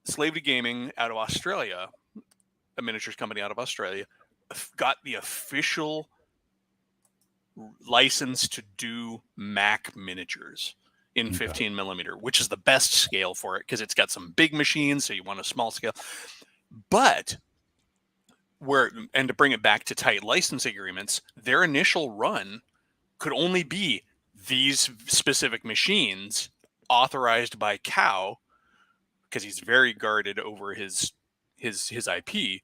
Slave to Gaming out of Australia, a miniatures company out of Australia, got the official license to do Mac miniatures in 15 millimeter, which is the best scale for it because it's got some big machines, so you want a small scale. But to bring it back to tight license agreements, their initial run could only be these specific machines authorized by Kao, because he's very guarded over his IP.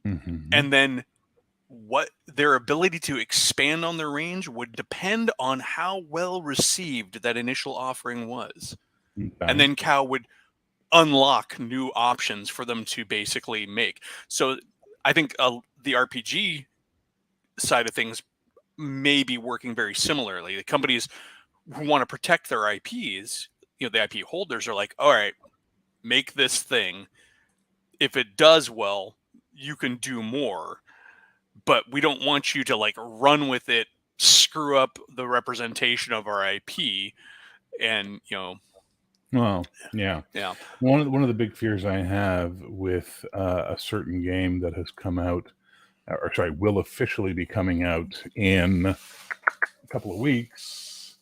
Mm-hmm. And then what their ability to expand on their range would depend on how well received that initial offering was. Okay. And then Cow would unlock new options for them to basically make. So I think the RPG side of things may be working very similarly. The companies who want to protect their IPs, the IP holders are like, all right, make this thing. If it does well, you can do more, but we don't want you to like run with it, screw up the representation of our IP, and Well, yeah. One of the big fears I have with a certain game that has come out, or sorry, will officially be coming out in a couple of weeks.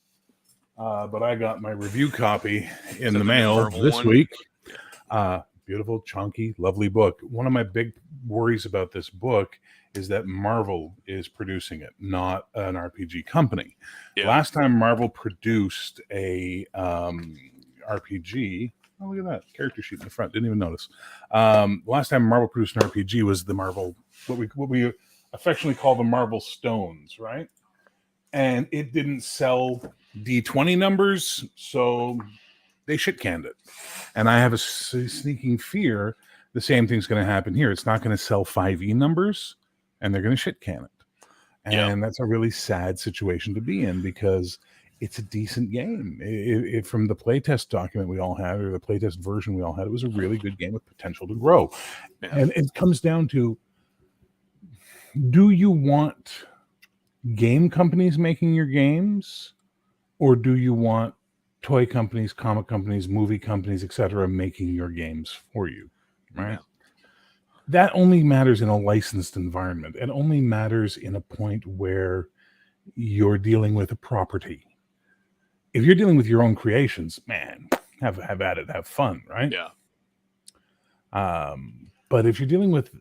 But I got my review copy in the mail this week. Beautiful, chunky, lovely book. One of my big worries about this book is that Marvel is producing it, not an RPG company. Yeah. Last time Marvel produced a RPG, oh, look at that character sheet in the front. Didn't even notice. Last time Marvel produced an RPG was the Marvel, what we affectionately call the Marvel Stones, right? And it didn't sell D20 numbers, so they shit canned it. And I have a sneaking fear the same thing's going to happen here. It's not going to sell 5e numbers, and they're going to shit can it. And that's a really sad situation to be in, because it's a decent game. From the playtest document we all had, or the playtest version we all had, it was a really good game with potential to grow. Yeah. And it comes down to, do you want game companies making your games, or do you want toy companies, comic companies, movie companies, etc., making your games for you, right? Yeah. That only matters in a licensed environment, and only matters in a point where you're dealing with a property. If you're dealing with your own creations, man, have at it, have fun, right? Yeah. But if you're dealing with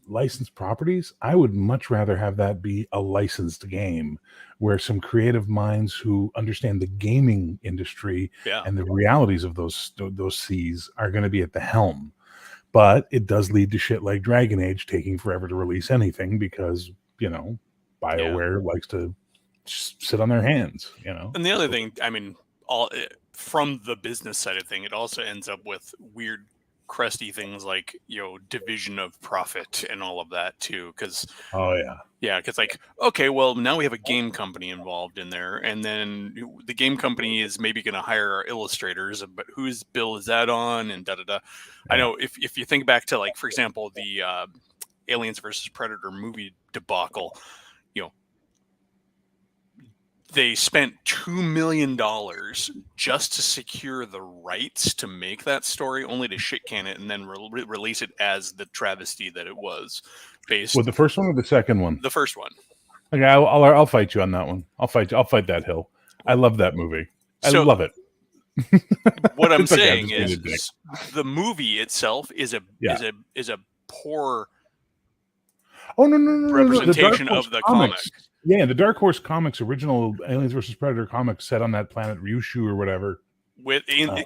licensed properties, I would much rather have that be a licensed game where some creative minds who understand the gaming industry and the realities of those seas are going to be at the helm. But it does lead to shit like Dragon Age taking forever to release anything, because BioWare likes to just sit on their hands, And the other thing, I mean, from the business side of thing, it also ends up with weird crusty things like division of profit and all of that too, because because like, okay, well, now we have a game company involved in there, and then the game company is maybe going to hire our illustrators, but whose bill is that on, and I know if you think back to, like, for example, the Aliens versus Predator movie debacle, they spent $2 million just to secure the rights to make that story, only to shit can it and then release it as the travesty that it was. Based with the first one or the second one? The first one. Okay, I'll fight you on that one. I'll fight that hill. I love that movie. I love it. What I'm saying is the movie itself is a poor representation of the comic. Yeah, the Dark Horse Comics original Aliens vs. Predator comics set on that planet Ryushu or whatever,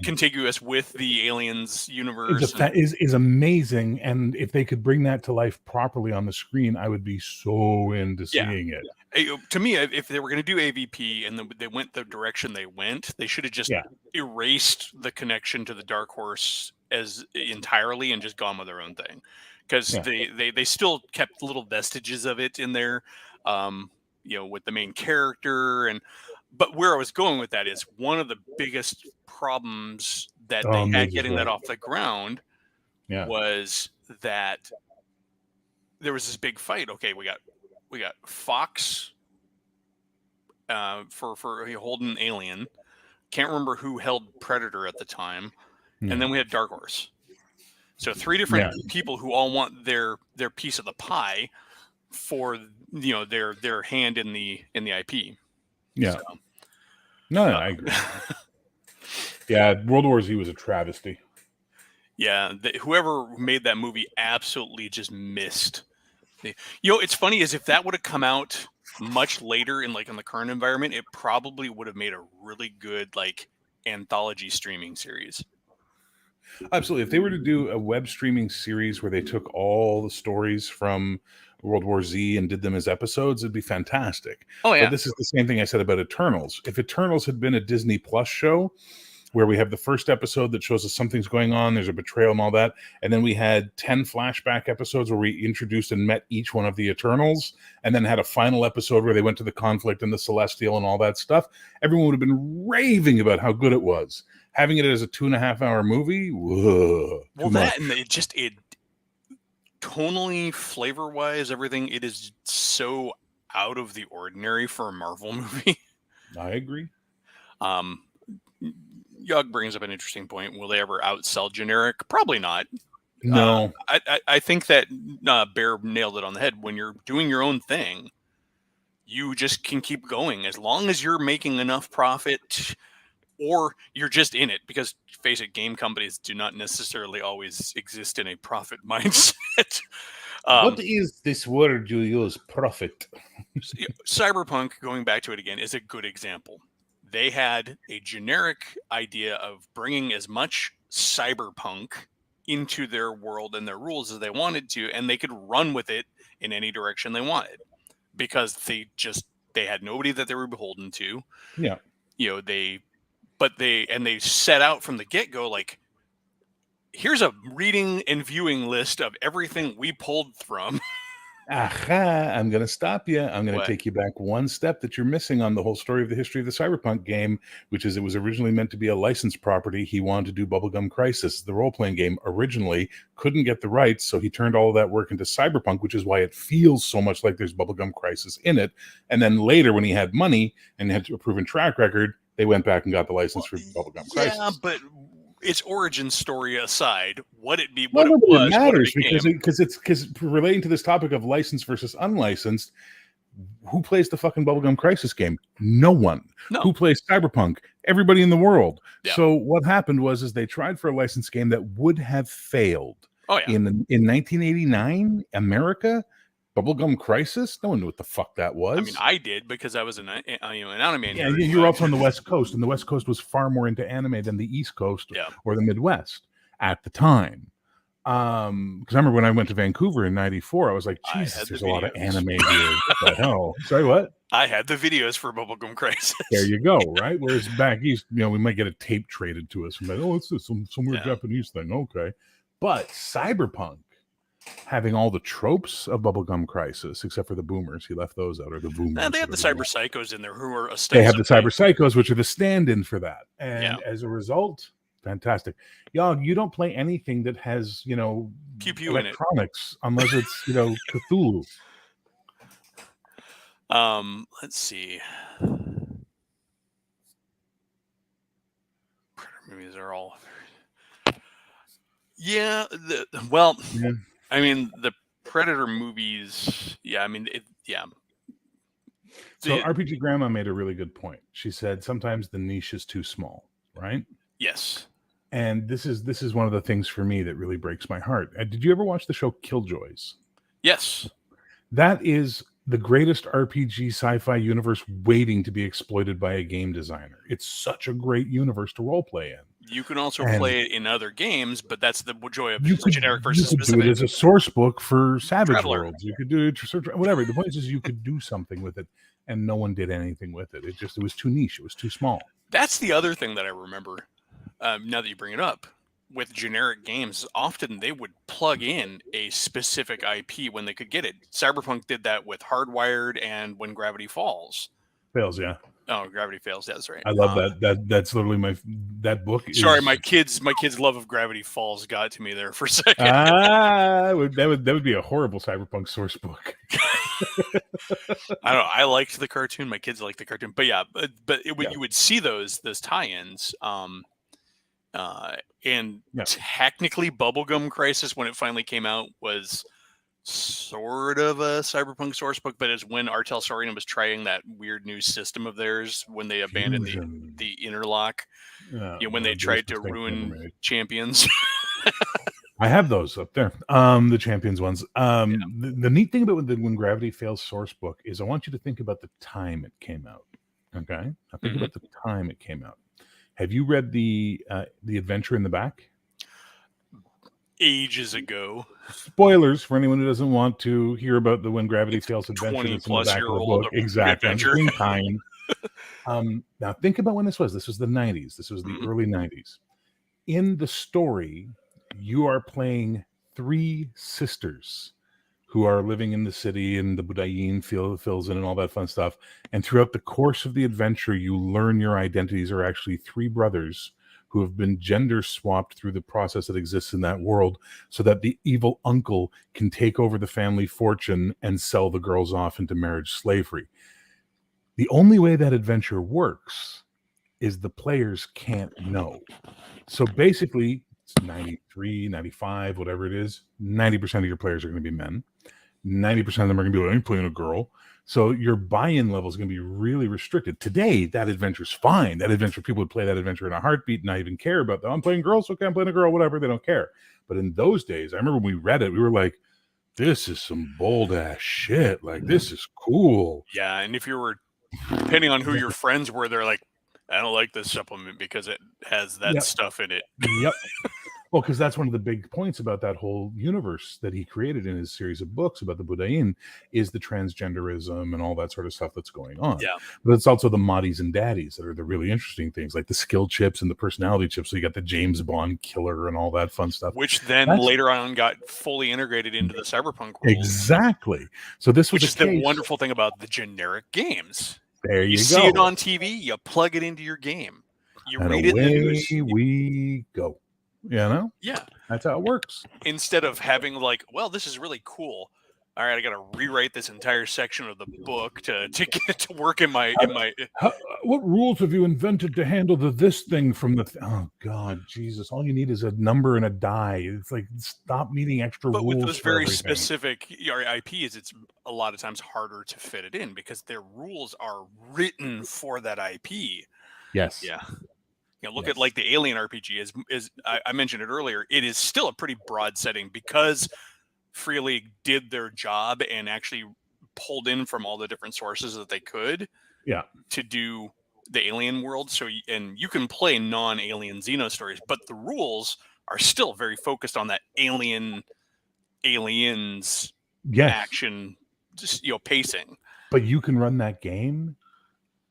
contiguous with the Aliens universe, is amazing. And if they could bring that to life properly on the screen, I would be so into seeing it. To me, if they were going to do AVP and they went the direction they went, they should have just erased the connection to the Dark Horse as entirely and just gone with their own thing, because they still kept little vestiges of it in there. With the main character, but where I was going with that is one of the biggest problems that they had getting that off the ground was that there was this big fight. Okay, we got Fox for holding Alien. Can't remember who held Predator at the time, and then we had Dark Horse. So 3 different people who all want their piece of the pie for their hand in the IP. I agree. World War Z was a travesty. Whoever made that movie absolutely just missed. It's funny, is if that would have come out much later in the current environment, it probably would have made a really good anthology streaming series. Absolutely. If they were to do a web streaming series where they took all the stories from World War Z and did them as episodes, it'd be fantastic. Oh yeah. But this is the same thing I said about Eternals. If Eternals had been a Disney Plus show, where we have the first episode that shows us something's going on, there's a betrayal and all that, and then we had 10 flashback episodes where we introduced and met each one of the Eternals, and then had a final episode where they went to the conflict and the Celestial and all that stuff, everyone would have been raving about how good it was. Having it as a 2.5-hour movie, whoa, well, that and it tonally, flavor-wise, everything, it is so out of the ordinary for a Marvel movie. I agree. Yug brings up an interesting point. Will they ever outsell generic? Probably not. No. I think that Bear nailed it on the head. When you're doing your own thing, you just can keep going as long as you're making enough profit, or you're just in it. Because face it, game companies do not necessarily always exist in a profit mindset. What is this word you use, profit? Cyberpunk, going back to it again, is a good example. They had a generic idea of bringing as much cyberpunk into their world and their rules as they wanted to, and they could run with it in any direction they wanted, because they had nobody that they were beholden to. Yeah. They set out from the get-go, like, here's a reading and viewing list of everything we pulled from. Aha, I'm going to stop you. I'm going to take you back one step that you're missing on the whole story of the history of the Cyberpunk game, which is it was originally meant to be a licensed property. He wanted to do Bubblegum Crisis, the role-playing game, originally, couldn't get the rights, so he turned all of that work into Cyberpunk, which is why it feels so much like there's Bubblegum Crisis in it. And then later, when he had money and had a proven track record, they went back and got the license for Bubblegum Crisis. Yeah, but its origin story aside, it matters because relating to this topic of licensed versus unlicensed, who plays the fucking Bubblegum Crisis game? No one. No. Who plays Cyberpunk? Everybody in the world. Yeah. So what happened was they tried for a licensed game that would have failed. Oh yeah. In 1989, America. Bubblegum Crisis? No one knew what the fuck that was. I mean, I did, because I was an anime. Yeah, you were up on the West Coast, and the West Coast was far more into anime than the East Coast or the Midwest at the time. Because I remember when I went to Vancouver in '94, I was like, Jesus, there's a lot of anime here. What the hell? Sorry, what? I had the videos for Bubblegum Crisis. There you go, right? Whereas back east, we might get a tape traded to us. And like, it's this, some weird Japanese thing. Okay. But Cyberpunk, having all the tropes of Bubblegum Crisis, except for the boomers. He left those out, or the boomers. They have the cyber psychos in there who are They have the cyber psychos, which are the stand-in for that. And as a result, fantastic. Y'all, you don't play anything that has, pew-pew electronics in it. Unless it's, Cthulhu. Let's see. Predator movies are all... Yeah, I mean, the Predator movies, So RPG Grandma made a really good point. She said sometimes the niche is too small, right? Yes. And this is one of the things for me that really breaks my heart. Did you ever watch the show Killjoys? Yes. That is the greatest RPG sci-fi universe waiting to be exploited by a game designer. It's such a great universe to role play in. You can also play it in other games, but that's the joy of generic versus specific. You could do it as a source book for Savage Worlds. You could do it for whatever. The point is you could do something with it, and no one did anything with it. It was too niche. It was too small. That's the other thing that I remember. Now that you bring it up, with generic games, often they would plug in a specific IP when they could get it. Cyberpunk did that with Hardwired and When Gravity Falls. Fails, yeah. Oh, Gravity Fails. That's right. I love that. That's literally that book. Sorry, my kids' love of Gravity Falls got to me there for a second. That would be a horrible Cyberpunk source book. I don't know. I liked the cartoon. My kids liked the cartoon, but you would see those tie-ins. Technically, Bubblegum Crisis, when it finally came out, was sort of a Cyberpunk source book, but it's when Artel Sorina was trying that weird new system of theirs when they abandoned the interlock. When they tried to ruin Champions. I have those up there. The Champions ones. The neat thing about When Gravity Fails source book is I want you to think about the time it came out. Okay? Now think about the time it came out. Have you read the Adventure in the Back? ages ago. Spoilers for anyone who doesn't want to hear about the When Gravity Fails adventure that's in the back of the book. Exactly. Adventure. I'm just being kind. Now think about when this was. This was the 90s. This was the early 90s. In the story, you are playing 3 sisters who are living in the city, and the Budayin fills in and all that fun stuff. And throughout the course of the adventure, you learn your identities are actually 3 brothers who have been gender swapped through the process that exists in that world, so that the evil uncle can take over the family fortune and sell the girls off into marriage slavery. The only way that adventure works is the players can't know. So basically, it's 93, 95, whatever it is, 90% of your players are going to be men. 90% of them are going to be like, I'm playing a girl. So your buy-in level is going to be really restricted. Today, that adventure's fine. That adventure, people would play that adventure in a heartbeat and not even care about that. I'm playing girls, okay, I'm playing a girl, whatever, they don't care. But in those days, I remember when we read it, we were like, this is some bold-ass shit. Like, this is cool. Yeah, and if you were, depending on who your friends were, they're like, I don't like this supplement because it has that stuff in it. Yep. Well, because that's one of the big points about that whole universe that he created in his series of books about the Budayin is the transgenderism and all that sort of stuff that's going on. Yeah. But it's also the moddies and daddies that are the really interesting things, like the skill chips and the personality chips. So you got the James Bond killer and all that fun stuff. Which then later on got fully integrated into the cyberpunk world. Exactly. So this was the wonderful thing about the generic games. There you go. See it on TV, you plug it into your game. You and read it in the news. We go. You know? Yeah. That's how it works. Instead of having like, well, this is really cool. All right, I got to rewrite this entire section of the book to get it to work in my. What rules have you invented to handle this thing from the? Oh God, Jesus! All you need is a number and a die. It's like stop needing extra rules. But with those very everything. specific IPs, it's a lot of times harder to fit it in because their rules are written for that IP. Yes. Yeah. Look at like the Alien RPG is I mentioned it earlier. It is still a pretty broad setting because Free League did their job and actually pulled in from all the different sources that they could. Yeah. To do the alien world. So and you can play non-alien Xeno stories, but the rules are still very focused on that aliens action, just pacing. But you can run that game,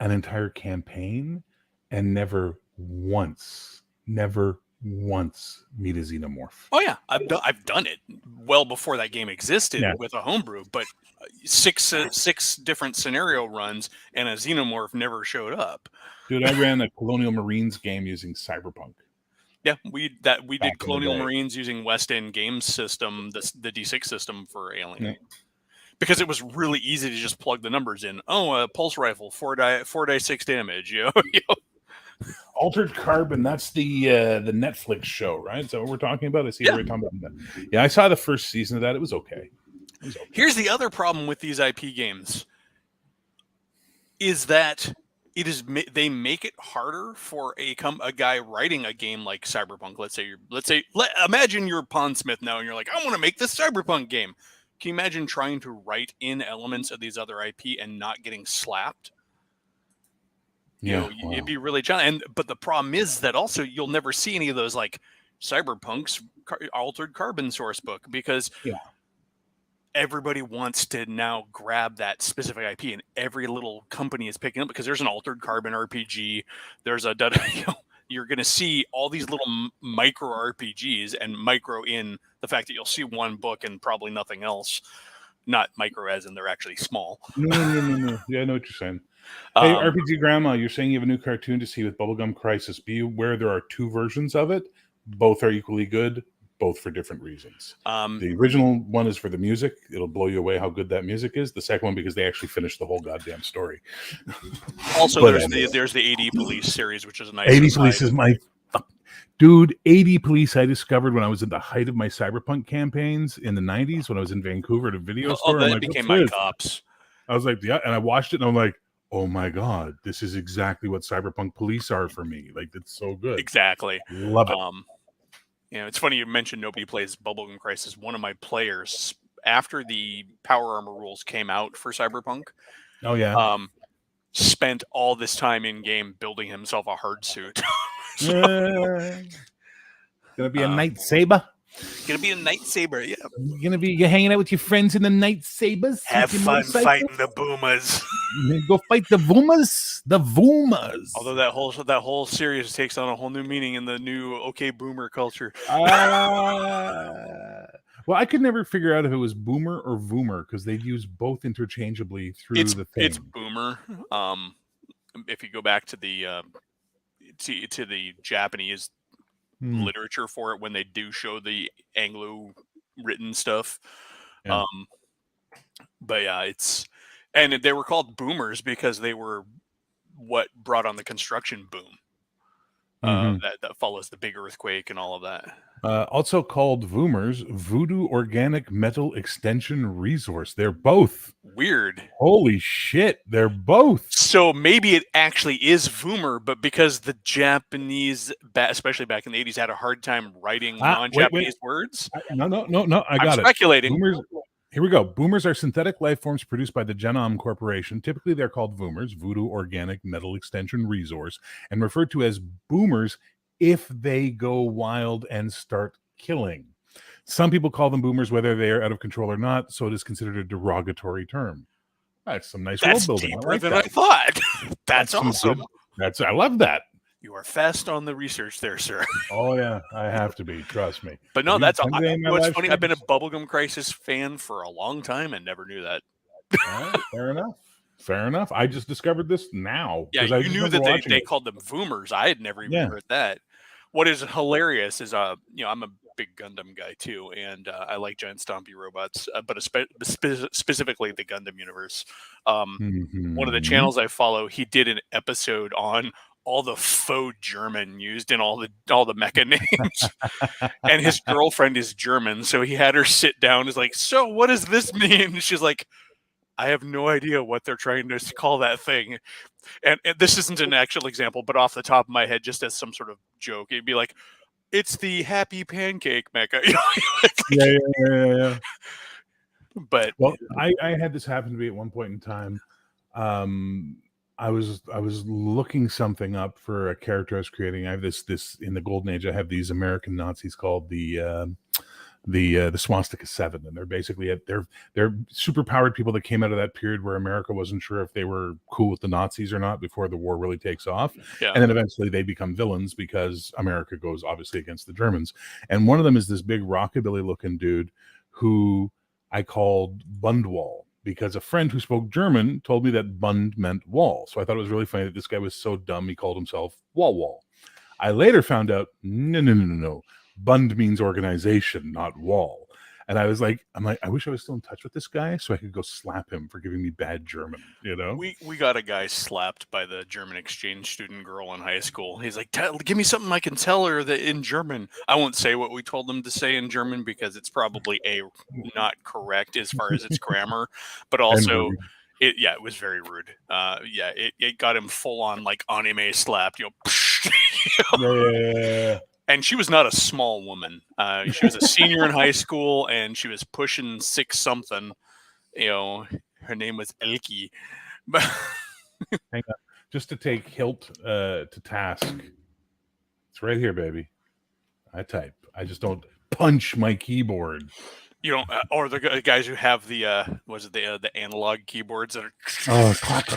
an entire campaign, and never once meet a xenomorph. Oh yeah, I've done it well before that game existed with a homebrew, but six different scenario runs and a xenomorph never showed up. Dude, I ran a Colonial Marines game using Cyberpunk. Yeah, we did Colonial Marines using West End Games system, the D6 system for Alien. Yeah. Because it was really easy to just plug the numbers in. Oh, a pulse rifle, 4 6 damage. Altered Carbon, that's the Netflix show, right? Is that what we're talking about? I see we're talking about that. Yeah, I saw the first season of that. It was okay. Here's the other problem with these IP games is that they make it harder for a guy writing a game like Cyberpunk. Imagine you're Pondsmith now and you're like, I want to make this Cyberpunk game. Can you imagine trying to write in elements of these other IP and not getting slapped? It'd be really challenging. But the problem is that also you'll never see any of those like Cyberpunk's Altered Carbon source book because everybody wants to now grab that specific IP, and every little company is picking up because there's an Altered Carbon RPG. There's a you're going to see all these little micro RPGs, and micro in the fact that you'll see one book and probably nothing else. Not micro as in they're actually small. No. Yeah, I know what you're saying. Hey, RPG Grandma, you're saying you have a new cartoon to see with Bubblegum Crisis. Be aware there are 2 versions of it. Both are equally good, both for different reasons. The original one is for the music. It'll blow you away how good that music is. The second one, because they actually finished the whole goddamn story. Also, there's the AD Police series, which is a nice. AD Police is my... Dude, AD Police I discovered when I was at the height of my Cyberpunk campaigns in the 90s when I was in Vancouver at a video store. That became my cops. I was like, yeah, and I watched it and I'm like, oh my God, this is exactly what Cyberpunk Police are for me. Like, it's so good. Exactly. Love it. It's funny you mentioned nobody plays Bubblegum Crisis. One of my players, after the Power Armor rules came out for Cyberpunk, spent all this time in game building himself a hard suit. Gonna be a lightsaber. Gonna be a lightsaber. Yeah. You're hanging out with your friends in the night sabers. Have fun fighting the boomers. Go fight the Voomers. The Voomers. Although that whole series takes on a whole new meaning in the new okay boomer culture. Well, I could never figure out if it was boomer or voomer because they'd use both interchangeably through the thing. It's boomer. If you go back to the to the Japanese literature for it, when they do show the Anglo written stuff, Yeah. But yeah, and they were called boomers because they were what brought on the construction boom. That follows the big earthquake and all of that. Also called Voomers, Voodoo Organic Metal Extension Resource. They're both weird. Holy shit, they're both. So maybe it actually is Voomer, but because the Japanese, especially back in the 80s, had a hard time writing non-Japanese words. No. I got it. Speculating. Boomers, here we go. Boomers are synthetic life forms produced by the Genome Corporation. Typically, they're called Voomers, Voodoo Organic Metal Extension Resource, and referred to as boomers if they go wild and start killing. Some people call them boomers whether they are out of control or not, so it is considered a derogatory term. That's some nice world building. Deeper than I thought. That's awesome. I love that. You are fast on the research there, sir. Oh yeah, I have to be. Trust me. But no, that's what's funny. I've been a Bubblegum Crisis fan for a long time and never knew that. Fair enough. I just discovered this now. Yeah, you knew that they called them Voomers. I had never even heard that. What is hilarious is, I'm a big Gundam guy too, and I like giant stompy robots, but specifically the Gundam universe. One of the channels I follow, he did an episode on all the faux German used in all the mecha names, and his girlfriend is German, so he had her sit down. Is like, so what does this mean? And she's like, I have no idea what they're trying to call that thing. And this isn't an actual example, but off the top of my head, just as some sort of joke, it'd be like, it's the happy pancake mecha. Yeah. But I had this happen to me at one point in time. I was looking something up for a character I was creating. I have this in the Golden Age. I have these American Nazis called the Swastika 7, and they're basically they're super powered people that came out of that period where America wasn't sure if they were cool with the Nazis or not before the war really takes off. Yeah. And then eventually they become villains because America goes obviously against the Germans. And one of them is this big rockabilly looking dude who I called Bundwall, because a friend who spoke German told me that Bund meant wall. So I thought it was really funny that this guy was so dumb he called himself Wall. I later found out, no. Bund means organization, not wall. And I'm like, I wish I was still in touch with this guy so I could go slap him for giving me bad German, We got a guy slapped by the German exchange student girl in high school. He's like, give me something I can tell her that in German. I won't say what we told him to say in German because it's probably not correct as far as its grammar, but also it was very rude. It got him full on like anime slapped, Yeah. And she was not a small woman. She was a senior in high school, and she was pushing 6-something. Her name was Elke. But hang on, just to take Hilt to task. It's right here, baby. I type. I just don't punch my keyboard. You don't, or the guys who have the the analog keyboards that are. Oh, clack.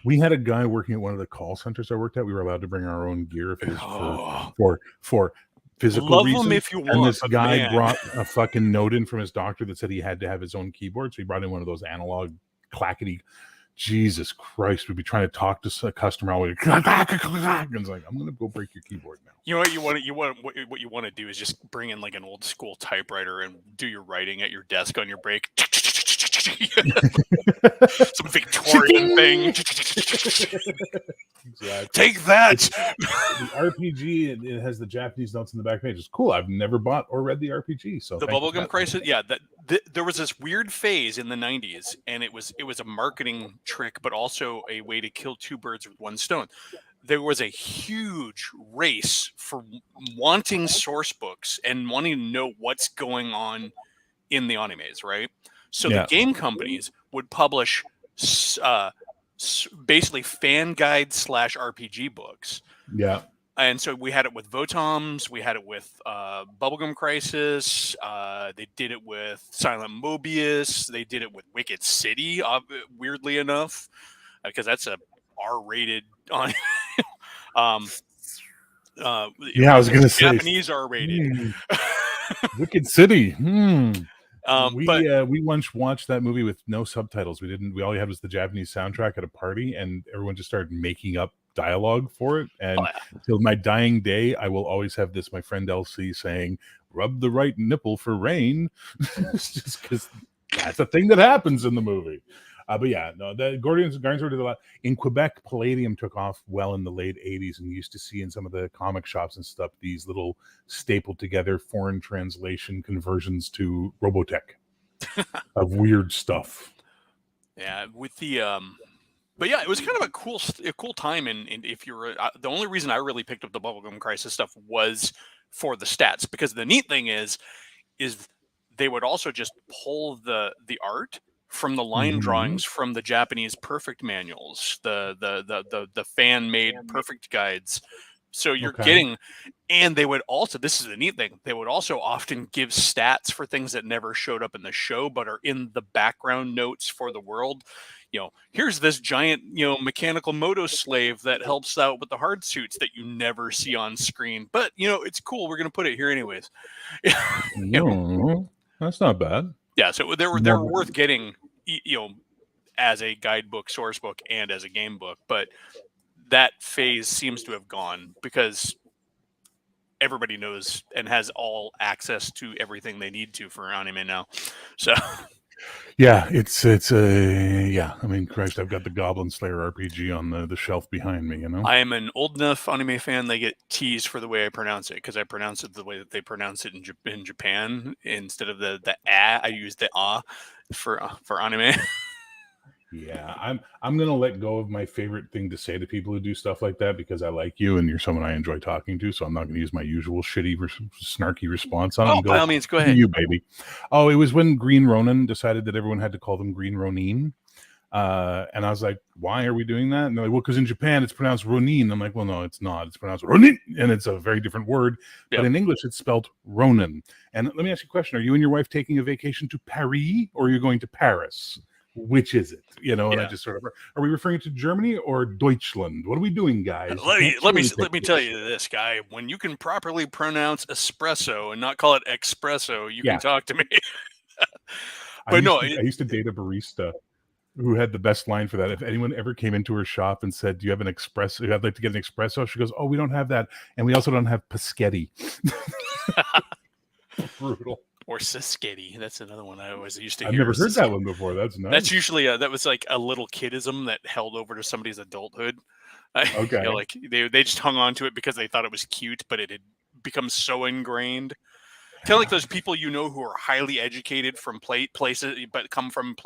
We had a guy working at one of the call centers I worked at. We were allowed to bring our own gear if it was for physical Love reasons. Them if you want, and this guy brought a fucking note in from his doctor that said he had to have his own keyboard. So he brought in one of those analog clackety. Jesus Christ, we'd be trying to talk to a customer all the way. And it's like, I'm going to go break your keyboard now. You know what you want to do is just bring in like an old school typewriter and do your writing at your desk on your break. Some Victorian thing. Exactly. Take that. The RPG, it has the Japanese notes in the back page. It's cool. I've never bought or read the RPG. So the Bubblegum Crisis, there was this weird phase in the 90s, and it was a marketing trick, but also a way to kill two birds with one stone. There was a huge race for wanting source books and wanting to know what's going on in the animes, right? So the game companies would publish basically fan guide / RPG books. Yeah. And so we had it with Votoms, we had it with Bubblegum Crisis, they did it with Silent Mobius, they did it with Wicked City, weirdly enough, because that's a R-rated on. Yeah, I was going to say Japanese R-rated. Wicked City. But We once watched that movie with no subtitles. We all we had was the Japanese soundtrack at a party, and everyone just started making up dialogue for it. And till my dying day, I will always have this. My friend Elsie saying, "Rub the right nipple for rain," just because that's a thing that happens in the movie. But yeah, no, the Guardians did a lot. In Quebec, Palladium took off well in the late 80s, and you used to see in some of the comic shops and stuff these little stapled together foreign translation conversions to Robotech of weird stuff. Yeah, with the but yeah, it was kind of a cool time. And if you're the only reason I really picked up the Bubblegum Crisis stuff was for the stats, because the neat thing is they would also just pull the art from the line drawings from the Japanese perfect manuals, the fan made perfect guides. So you're getting, and they would also, this is the neat thing, they would also often give stats for things that never showed up in the show but are in the background notes for the world. Here's this giant, mechanical moto slave that helps out with the hard suits that you never see on screen, but it's cool, we're going to put it here anyways. That's not bad. Yeah, so they're worth getting, as a guidebook, source book, and as a game book. But that phase seems to have gone because everybody knows and has all access to everything they need to for anime now. So yeah, it's yeah. I mean, Christ, I've got the Goblin Slayer RPG on the shelf behind me. I am an old enough anime fan. They get teased for the way I pronounce it, because I pronounce it the way that they pronounce it in Japan. Instead of the I use the for anime. Yeah, I'm gonna let go of my favorite thing to say to people who do stuff like that, because I like you and you're someone I enjoy talking to. So I'm not gonna use my usual shitty, snarky response on it. By all means, go ahead. You baby. Oh, it was when Green Ronin decided that everyone had to call them Green Ronin. And I was like, why are we doing that? And they're like, well, because in Japan it's pronounced Ronin. I'm like, well, no, it's not. It's pronounced Ronin, and it's a very different word. Yep. But in English, it's spelled Ronin. And let me ask you a question: are you and your wife taking a vacation to Paris, or are you going to Paris? Which is it? And I just sort of, are we referring to Germany or Deutschland? What are we doing, guys? Let me tell you this, guy. When you can properly pronounce espresso and not call it espresso, you can talk to me. But I used to date a barista who had the best line for that. If anyone ever came into her shop and said, "Do you have an espresso? I'd like to get an espresso," she goes, "Oh, we don't have that, and we also don't have Paschetti." Brutal. Or Saschetti. That's another one I always used to hear. I've never heard that one before. That's nice. That's usually that was like a little kidism that held over to somebody's adulthood. Okay. Like they just hung on to it because they thought it was cute, but it had become so ingrained. Kind of like those people who are highly educated from places, but come from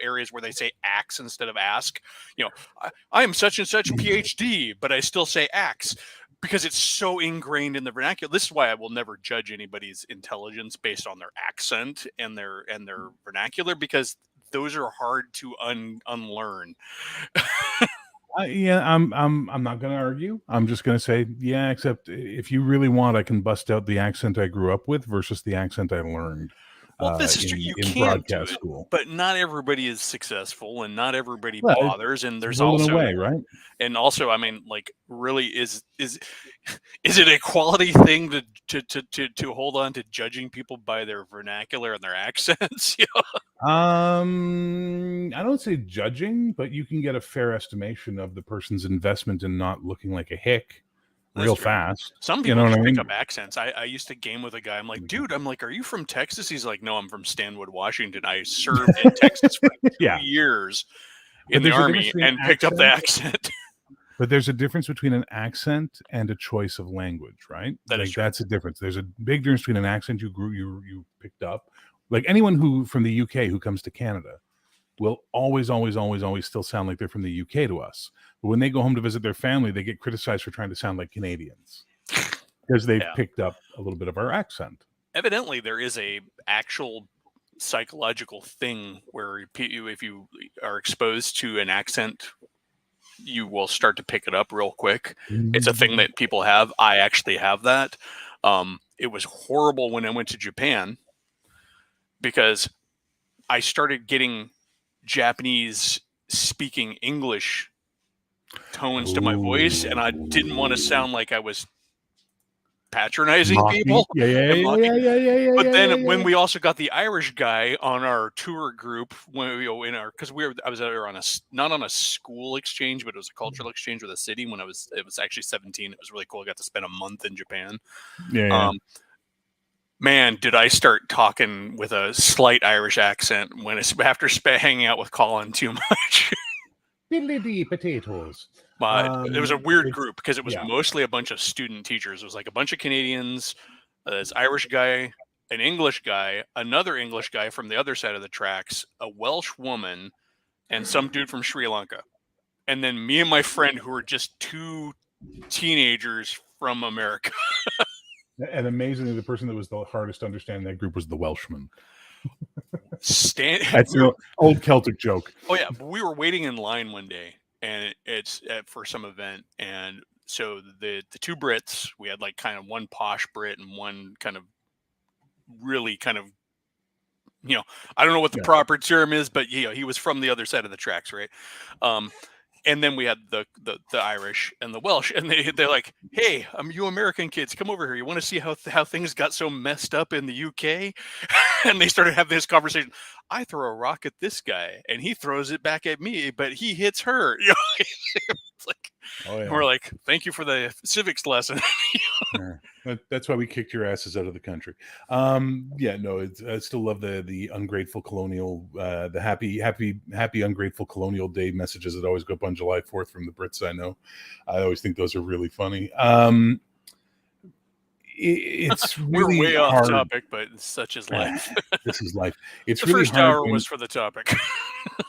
areas where they say axe instead of ask. I am such and such PhD, but I still say axe, because it's so ingrained in the vernacular. This is why I will never judge anybody's intelligence based on their accent and their vernacular, because those are hard to unlearn. Yeah, I'm not going to argue. I'm just going to say, yeah, except if you really want, I can bust out the accent I grew up with versus the accent I learned. Well, this is true. You can broadcast school, but not everybody is successful, and not everybody bothers. And there's also away, right? And also, I mean, like, really, is it a quality thing to hold on to judging people by their vernacular and their accents? I don't say judging, but you can get a fair estimation of the person's investment in not looking like a hick real fast. Some people just pick up accents. I used to game with a guy. I'm like, dude, are you from Texas? He's like, no, I'm from Stanwood, Washington. I served in Texas for 2 years in the Army and picked up the accent. But there's a difference between an accent and a choice of language, right? That's a difference. There's a big difference between an accent you picked up. Like anyone who from the UK who comes to Canada will always still sound like they're from the UK to us. But when they go home to visit their family, they get criticized for trying to sound like Canadians because they've picked up a little bit of our accent. Evidently, there is a actual psychological thing where if you are exposed to an accent you will start to pick it up real quick. It's a thing that people have. I actually have that. It was horrible when I went to Japan because I started getting Japanese speaking English tones to my voice, and I didn't want to sound like I was patronizing people. But then when we also got the Irish guy on our tour group, when we because I was there on not on a school exchange, but it was a cultural exchange with a city. When it was actually 17. It was really cool. I got to spend a month in Japan. Man, did I start talking with a slight Irish accent after hanging out with Colin too much. Diddly potatoes. But it was a weird group because it was mostly a bunch of student teachers. It was like a bunch of Canadians, this Irish guy, an English guy, another English guy from the other side of the tracks, a Welsh woman, and some dude from Sri Lanka. And then me and my friend who were just two teenagers from America. And amazingly, the person that was the hardest to understand in that group was the Welshman. That's an old Celtic joke. Oh, yeah. But we were waiting in line one day, and it's for some event. And so the two Brits, we had like kind of one posh Brit and one kind of really kind of, I don't know what the proper term is, but he was from the other side of the tracks, right? And then we had the Irish and the Welsh, and they're like, "Hey, you American kids, come over here. You want to see how things got so messed up in the UK?" And they started having this conversation. I throw a rock at this guy, and he throws it back at me, but he hits her. It's like, we're like, "Thank you for the civics lesson." That's why we kicked your asses out of the country. I still love the ungrateful colonial, the happy ungrateful colonial day messages that always go up on July 4th from the Brits. I know, I always think those are really funny. It's really we're way hard. off topic, but such is life. This is life. It's the really first hard hour was for the topic.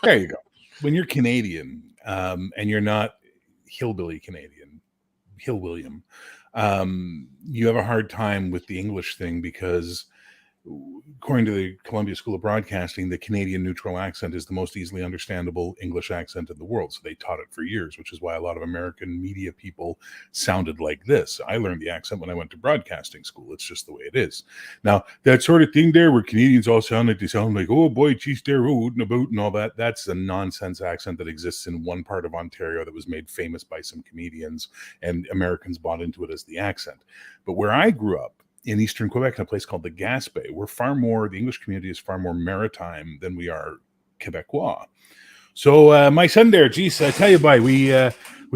There you go. When you're Canadian, and you're not hillbilly Canadian, Hill William, you have a hard time with the English thing because, according to the Columbia School of Broadcasting, the Canadian neutral accent is the most easily understandable English accent in the world. So they taught it for years, which is why a lot of American media people sounded like this. I learned the accent when I went to broadcasting school. It's just the way it is. Now, that sort of thing there where Canadians all sound like, oh boy, geez, there, oh, and about, and all that, that's a nonsense accent that exists in one part of Ontario that was made famous by some comedians, and Americans bought into it as the accent. But where I grew up, in eastern Quebec, in a place called the Gaspé, the English community is far more maritime than we are Quebecois. So my son there, geez, I tell you, boy, we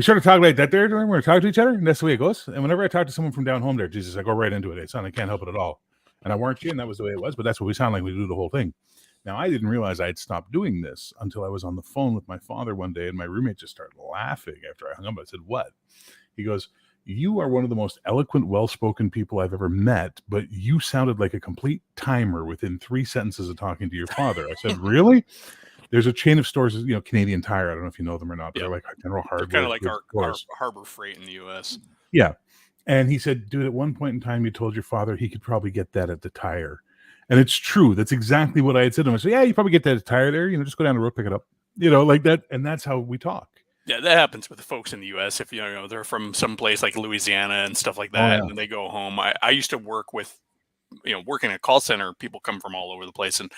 started talking like that there. We're talking to each other, and that's the way it goes. And whenever I talk to someone from down home there, Jesus, I go right into it. I sound, I can't help it at all. And I warned you, and that was the way it was. But that's what we sound like. We do the whole thing. Now, I didn't realize I'd stopped doing this until I was on the phone with my father one day, and my roommate just started laughing after I hung up. I said, "What?" He goes, "You are one of the most eloquent, well-spoken people I've ever met, but you sounded like a complete timer within 3 sentences of talking to your father." I said, "Really?" There's a chain of stores, Canadian Tire. I don't know if you know them or not. But they're like General Hardware. They're kind of like our Harbor Freight in the U.S. Yeah. And he said, "Dude, at one point in time, you told your father he could probably get that at the tire." And it's true. That's exactly what I had said to him. I said, "Yeah, you probably get that at the tire there. Just go down the road, pick it up." Like that. And that's how we talk. Yeah, that happens with the folks in the U.S. If they're from some place like Louisiana and stuff like that, and they go home. I used to work with, working at a call center. People come from all over the place, and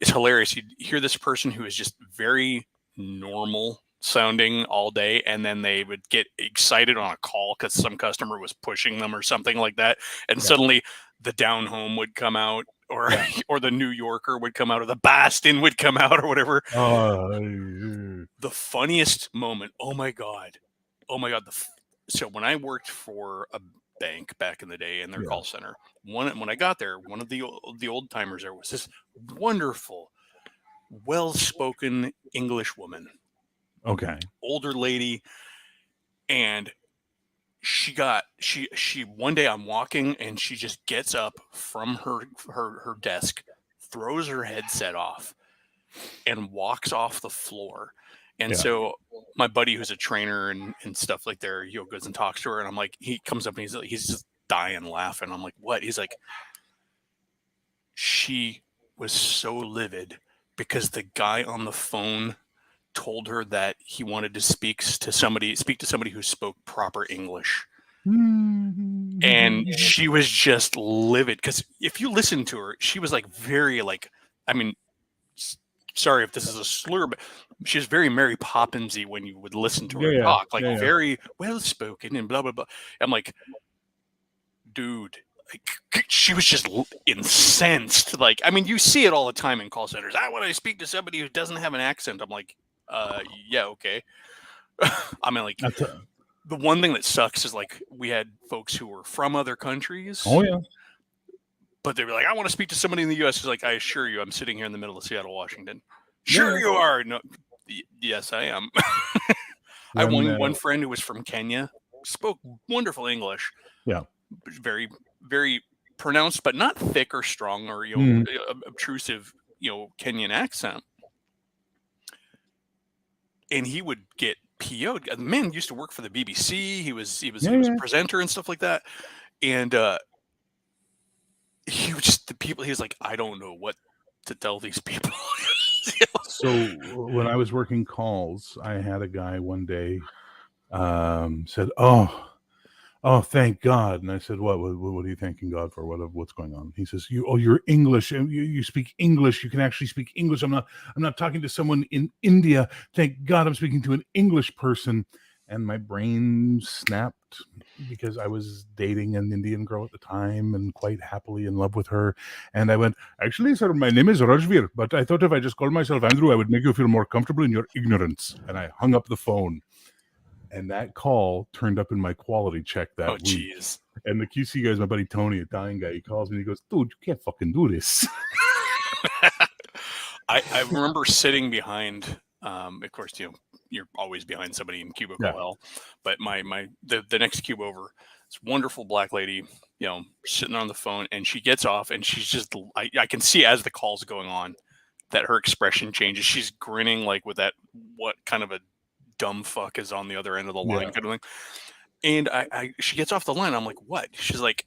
it's hilarious. You hear this person who is just very normal sounding all day, and then they would get excited on a call because some customer was pushing them or something like that, and suddenly the down home would come out. Or the New Yorker would come out, or the Boston would come out, or whatever. The funniest moment. Oh my god. So when I worked for a bank back in the day in their call center, when I got there, one of the old timers there was this wonderful, well-spoken English woman. Okay. Older lady, and she one day I'm walking and she just gets up from her desk, throws her headset off, and walks off the floor. And so my buddy, who's a trainer and stuff like there, goes and talks to her, and I'm like, he comes up and he's just dying laughing. I'm like, "What?" He's like, "She was so livid because the guy on the phone told her that he wanted to speak to somebody who spoke proper English. Mm-hmm. And she was just livid, because if you listen to her, she was like very like, I mean, sorry if this is a slur, but she was very Mary Poppinsy when you would listen to her talk, like very well spoken and blah blah blah. I'm like, dude, like, she was just incensed. Like, I mean, you see it all the time in call centers. When I speak to somebody who doesn't have an accent, I'm like, yeah, okay. I mean, like, the one thing that sucks is like we had folks who were from other countries. Oh yeah. But they were like, I want to speak to somebody in the U.S. He's like, I assure you, I'm sitting here in the middle of Seattle, Washington. Sure you are. No, yes, I am. I have one friend who was from Kenya, spoke wonderful English. Yeah. Very, very pronounced, but not thick or strong or obtrusive, Kenyan accent. And he would get PO'd. The man used to work for the BBC. He was a presenter and stuff like that. And he was like, I don't know what to tell these people. So when I was working calls, I had a guy one day said, oh, thank God. And I said, what are you thanking God for? What's going on? He says, you're English, and you speak English. You can actually speak English. I'm not talking to someone in India. Thank God I'm speaking to an English person. And my brain snapped, because I was dating an Indian girl at the time and quite happily in love with her. And I went, actually, sir, my name is Rajveer, but I thought if I just called myself Andrew, I would make you feel more comfortable in your ignorance. And I hung up the phone. And that call turned up in my quality check that week. Geez. And the QC guy is my buddy Tony, Italian guy. He calls me and he goes, dude, you can't fucking do this. I remember sitting behind, of course, you're always behind somebody in cubicle L, but the next cube over, this wonderful black lady, sitting on the phone, and she gets off, and she's just, I can see as the call's going on that her expression changes. She's grinning like with that, what kind of a dumb fuck is on the other end of the line kind of thing. And she gets off the line. I'm like, what? She's like,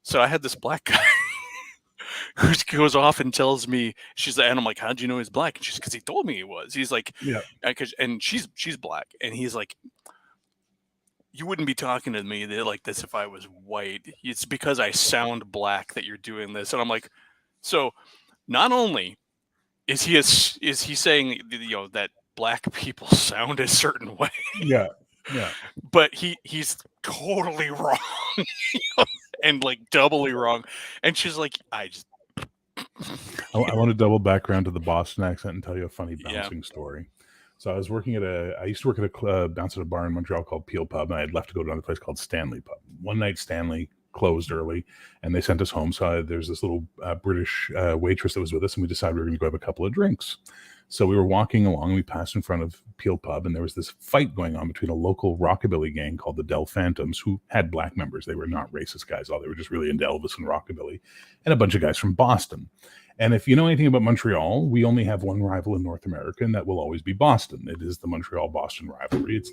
so I had this black guy who goes off and tells me, and I'm like, how'd you know he's black? And she's, because he told me he was. He's like, and she's black, and he's like, you wouldn't be talking to me like this if I was white. It's because I sound black that you're doing this. And I'm like, so not only is he saying that black people sound a certain way, but he's totally wrong, and like doubly wrong. And she's like, I want to double back around to the Boston accent and tell you a funny bouncing story. So I used to work at a club, bounce at a bar in Montreal called Peel Pub, and I had left to go to another place called Stanley Pub. One night, Stanley closed early, and they sent us home. So there's this little British waitress that was with us, and we decided we were going to go have a couple of drinks. So we were walking along, we passed in front of Peel Pub, and there was this fight going on between a local rockabilly gang called the Del Phantoms, who had black members. They were not racist guys, all they were just really into Elvis and rockabilly, and a bunch of guys from Boston. And if you know anything about Montreal, we only have one rival in North America, and that will always be Boston. It is the Montreal-Boston rivalry. It's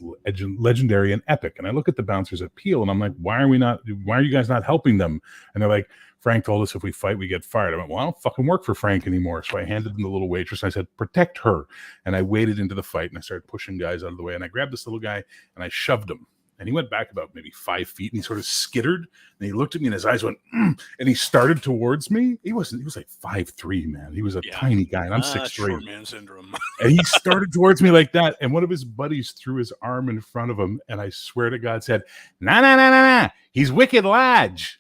legendary and epic. And I look at the bouncers at Peel, and I'm like, why are you guys not helping them? And they're like, Frank told us if we fight, we get fired. I went, well, I don't fucking work for Frank anymore. So I handed them the little waitress, and I said, protect her. And I waded into the fight, and I started pushing guys out of the way. And I grabbed this little guy, and I shoved him. And he went back about maybe 5 feet, and he sort of skittered, and he looked at me, and his eyes went, and he started towards me. He was like 5'3", man. He was a tiny guy, and I'm 6'3". Short man syndrome. And he started towards me like that, and one of his buddies threw his arm in front of him, and I swear to God said, nah, he's wicked large.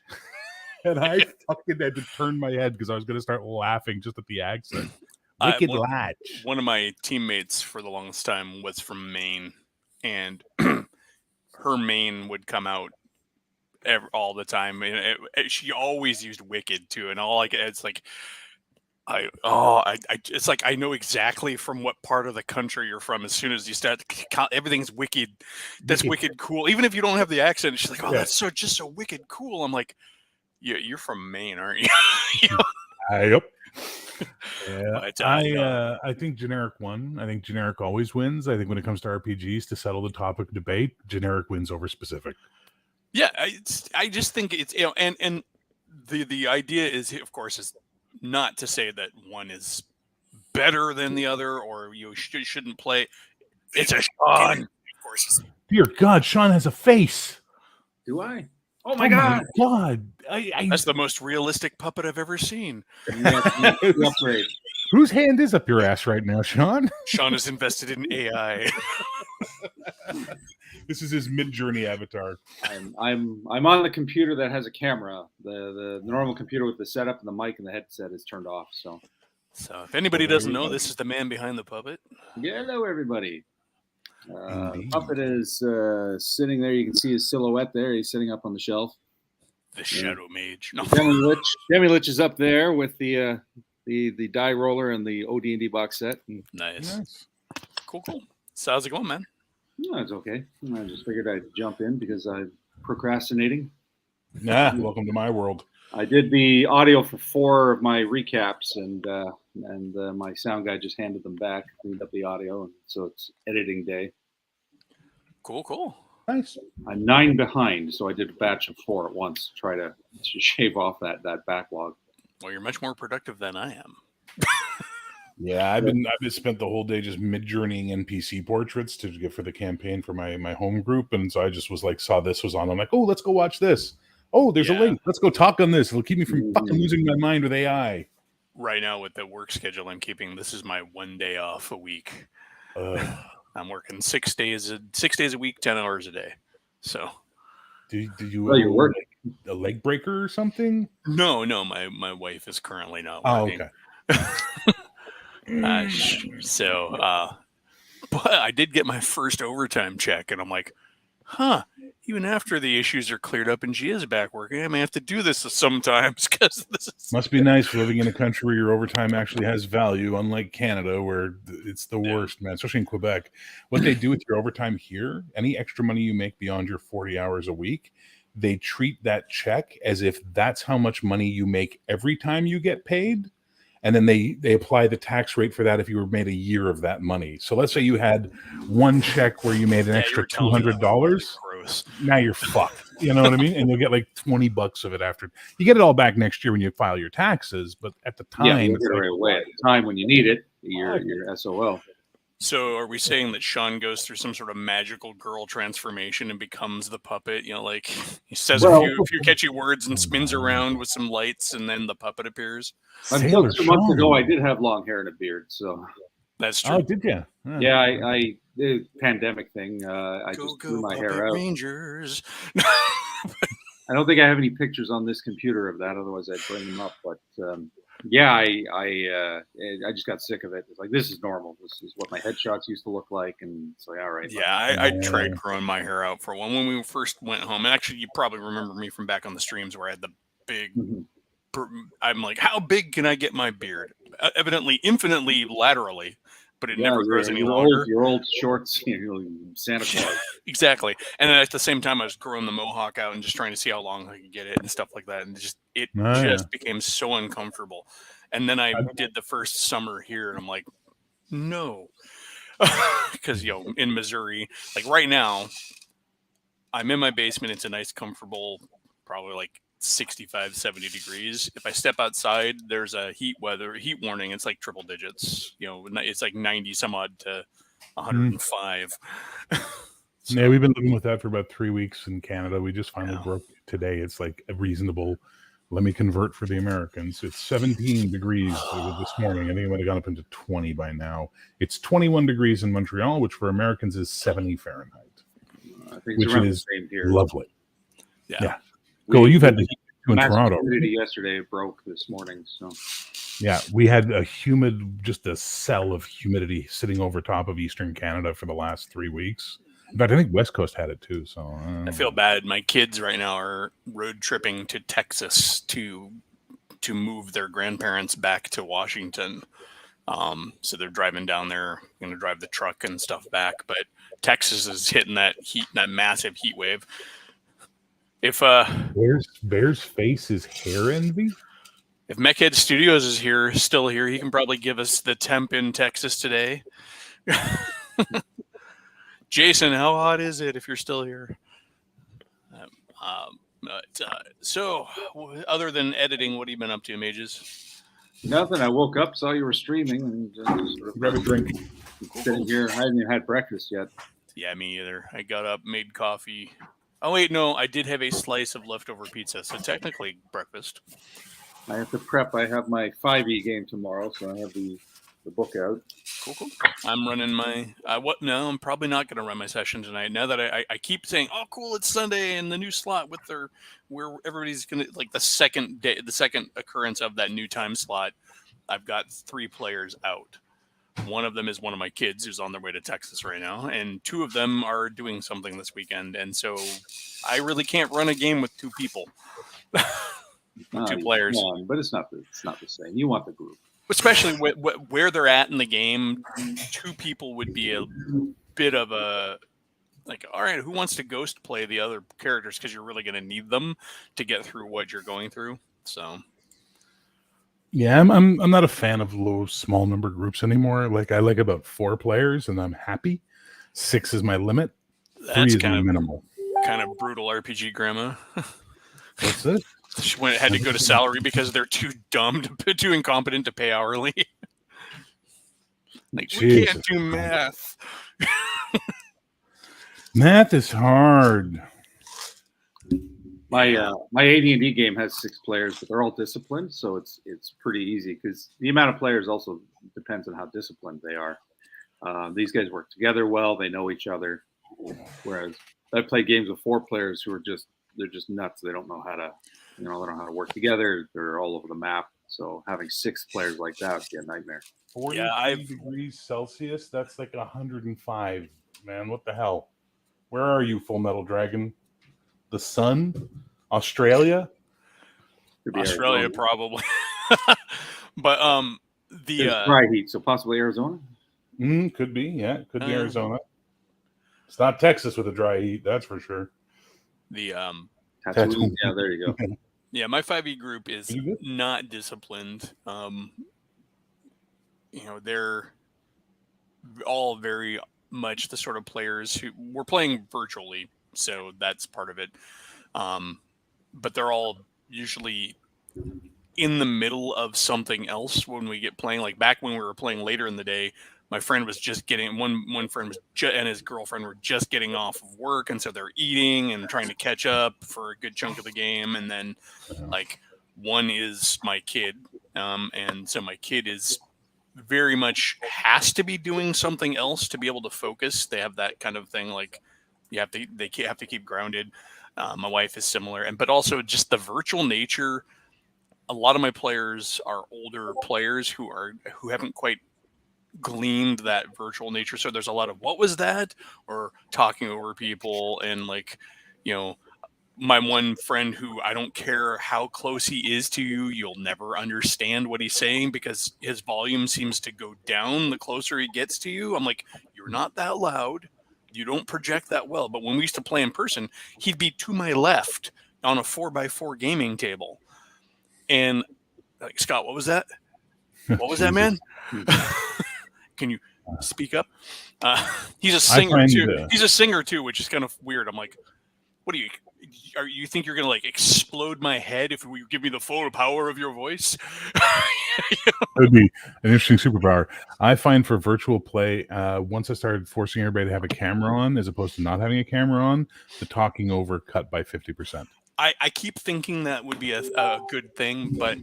And I fucking had to turn my head because I was going to start laughing just at the accent. Wicked large. One of my teammates for the longest time was from Maine, and her Maine would come out all the time, and she always used wicked too. And it's like, it's like I know exactly from what part of the country you're from as soon as you start. Everything's wicked. That's wicked cool. Even if you don't have the accent, she's like, oh, that's so wicked cool. I'm like, you're from Maine, aren't you? Yep. Yeah, I think generic won. I think generic always wins. I think when it comes to RPGs, to settle the topic of debate, generic wins over specific. Yeah, I just think it's and the idea is, of course, is not to say that one is better than the other, or you shouldn't play. It's a Sean. Of course. Dear God, Sean has a face. Do I? Oh my God! God. That's the most realistic puppet I've ever seen. Upgrade. Whose hand is up your ass right now, Sean? Sean is invested in AI. This is his Mid-Journey avatar. I'm on the computer that has a camera. The normal computer with the setup and the mic and the headset is turned off. So if anybody doesn't know, this is the man behind the puppet. Hello, everybody. Puppet is sitting there. You can see his silhouette there. He's sitting up on the shelf. The Shadow Mage. No. Demi Lich is up there with the die roller and the OD&D box set. Nice. Cool. So how's it going, man? No, it's okay. I just figured I'd jump in because I'm procrastinating. Welcome to my world. I did the audio for 4 of my recaps, and my sound guy just handed them back, cleaned up the audio, and so it's editing day. Cool. Nice. I'm 9 behind, so I did a batch of 4 at once to try to shave off that backlog. Well, you're much more productive than I am. Yeah, I've been spent the whole day just mid-journeying NPC portraits to get for the campaign for my home group, and so I just was like, saw this was on. I'm like, oh, let's go watch this. Oh, there's a link. Let's go talk on this. It'll keep me from fucking losing my mind with AI. Right now, with the work schedule I'm keeping, this is my 1 day off a week. I'm working 6 days a week, 10 hours a day. So, do you? You're working a leg breaker or something? No. My wife is currently not working. Oh, okay. But I did get my first overtime check, and I'm like, even after the issues are cleared up and she is back working, I may have to do this sometimes because this must be nice living in a country where your overtime actually has value, unlike Canada, where it's the worst, man, especially in Quebec. What they do with your overtime here, any extra money you make beyond your 40 hours a week, they treat that check as if that's how much money you make every time you get paid. And then they apply the tax rate for that if you were made a year of that money. So let's say you had one check where you made an extra $200. Now you're fucked. You know what I mean? And you'll get like $20 of it after. You get it all back next year when you file your taxes. But at the time, it's right away. At the time when you need it, you're SOL. So are we saying that Sean goes through some sort of magical girl transformation and becomes the puppet? You know, like he says a few catchy words and spins around with some lights, and then the puppet appears. Until 2 months ago, I did have long hair and a beard, so that's true. Oh, did you? Yeah, I the pandemic thing. I just grew my hair out. Rangers. I don't think I have any pictures on this computer of that. Otherwise, I'd bring them up. But I just got sick of it. It's like, this is normal. This is what my headshots used to look like, and it's like, all right. Yeah, I tried growing my hair out for a while when we first went home. And actually, you probably remember me from back on the streams where I had the big. I'm like, how big can I get my beard? Evidently, infinitely laterally, but it never grows any longer. Your old shorts, Santa Claus. Exactly. And then at the same time, I was growing the mohawk out and just trying to see how long I could get it and stuff like that. And it just became so uncomfortable. And then I did the first summer here, and I'm like, no. Because, in Missouri, like right now, I'm in my basement. It's a nice, comfortable, probably like 65, 70 degrees. If I step outside, there's a heat warning. It's like triple digits. It's like 90 some odd to 105. So, yeah, we've been living with that for about 3 weeks in Canada. We just finally broke today. It's like a reasonable. Let me convert for the Americans. It's 17 degrees this morning. I think it might have gone up into 20 by now. It's 21 degrees in Montreal, which for Americans is 70 Fahrenheit, which is lovely. Yeah. You've had the heat in Toronto. Yesterday it broke this morning. So yeah, we had just a cell of humidity sitting over top of Eastern Canada for the last 3 weeks. In fact, I think West Coast had it too. So I feel bad. My kids right now are road tripping to Texas to move their grandparents back to Washington. So they're driving down there, going to drive the truck and stuff back. But Texas is hitting that massive heat wave. If Bear's face is hair envy. If Mechhead Studios is still here, he can probably give us the temp in Texas today. Jason, how hot is it if you're still here? So, other than editing, what have you been up to, Mages? Nothing. I woke up, saw you were streaming, and just sort of Grab a drink. sitting here. I hadn't even had breakfast yet. Yeah, me either. I got up, made coffee. Oh wait, no, I did have a slice of leftover pizza, so technically breakfast. I have to prep. I have my 5e game tomorrow, so I have the book out. Cool. I'm running my no, I'm probably not going to run my session tonight. Now that I keep saying, oh cool, it's Sunday and the new slot with where everybody's going to, like, the second occurrence of that new time slot, I've got 3 players out. One of them is one of my kids who's on their way to Texas right now, and 2 of them are doing something this weekend, and so I really can't run a game with 2 people. 2 players. But it's not the same. You want the group. Especially where they're at in the game, 2 people would be a bit of a, like, all right, who wants to ghost play the other characters, because you're really going to need them to get through what you're going through. So yeah, I'm not a fan of low small number groups anymore. Like, I like about 4 players and I'm happy. 6 is my limit. 3 is my minimal. Kind of brutal RPG grandma. What's this? She had to go to salary because they're too dumb too incompetent to pay hourly. Like, we can't do math. Math is hard. My AD&D game has 6 players, but they're all disciplined, so it's pretty easy because the amount of players also depends on how disciplined they are. These guys work together well; they know each other. Whereas I play games with 4 players who are just nuts. They don't know how to. They don't know how to work together. They're all over the map. So having 6 players like that would be a nightmare. 43 degrees Celsius. That's like 105. Man, what the hell? Where are you, Full Metal Dragon? The sun? Australia? Australia, Arizona. Probably. But it's dry heat, so possibly Arizona. Could be. Yeah, could be Arizona. It's not Texas with a dry heat. That's for sure. The Tatooine. Yeah, there you go. Yeah, my 5e group is not disciplined. They're all very much the sort of players who we're playing virtually, so that's part of it. But they're all usually in the middle of something else when we get playing. Like, back when we were playing later in the day, my friend was just getting one friend was and his girlfriend were just getting off of work, and so they're eating and trying to catch up for a good chunk of the game. And then, like, one is my kid, and so my kid is very much has to be doing something else to be able to focus. They have that kind of thing, like they have to keep grounded. My wife is similar, but also just the virtual nature. A lot of my players are older players who haven't quite gleaned that virtual nature, so there's a lot of what was that, or talking over people, and, like, my one friend who, I don't care how close he is to you, you'll never understand what he's saying because his volume seems to go down the closer he gets to you. I'm like, you're not that loud, you don't project that well. But when we used to play in person, he'd be to my left on a 4x4 gaming table, and, like, Scott, what was that? What was that, man? Can you speak up? He's a singer too. He's a singer too, which is kind of weird. I'm like, what do you think you're gonna, like, explode my head if you give me the full power of your voice? That would be an interesting superpower. I find for virtual play, once I started forcing everybody to have a camera on as opposed to not having a camera on, the talking over cut by 50%. I keep thinking that would be a good thing, but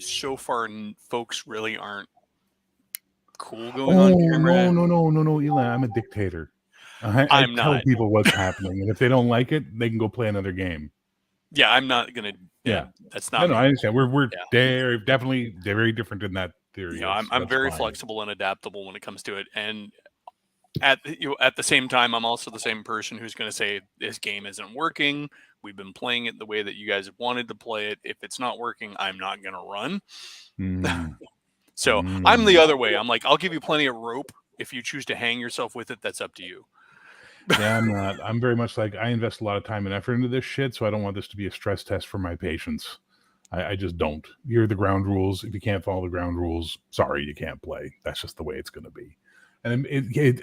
so far folks really aren't cool going on camera. No, Eli, I'm a dictator. I tell people what's happening, and if they don't like it, they can go play another game. Yeah, I'm not gonna. Yeah, that's not. No, I understand. We're they're definitely very different in that theory. Yeah, I'm very flexible and adaptable when it comes to it, and at the same time, I'm also the same person who's going to say this game isn't working. We've been playing it the way that you guys have wanted to play it. If it's not working, I'm not going to run. So I'm the other way. I'm like, I'll give you plenty of rope. If you choose to hang yourself with it, that's up to you. Yeah, I'm not. I'm very much like, I invest a lot of time and effort into this shit, so I don't want this to be a stress test for my patience. I just don't. You're the ground rules. If you can't follow the ground rules, sorry, you can't play. That's just the way it's going to be. And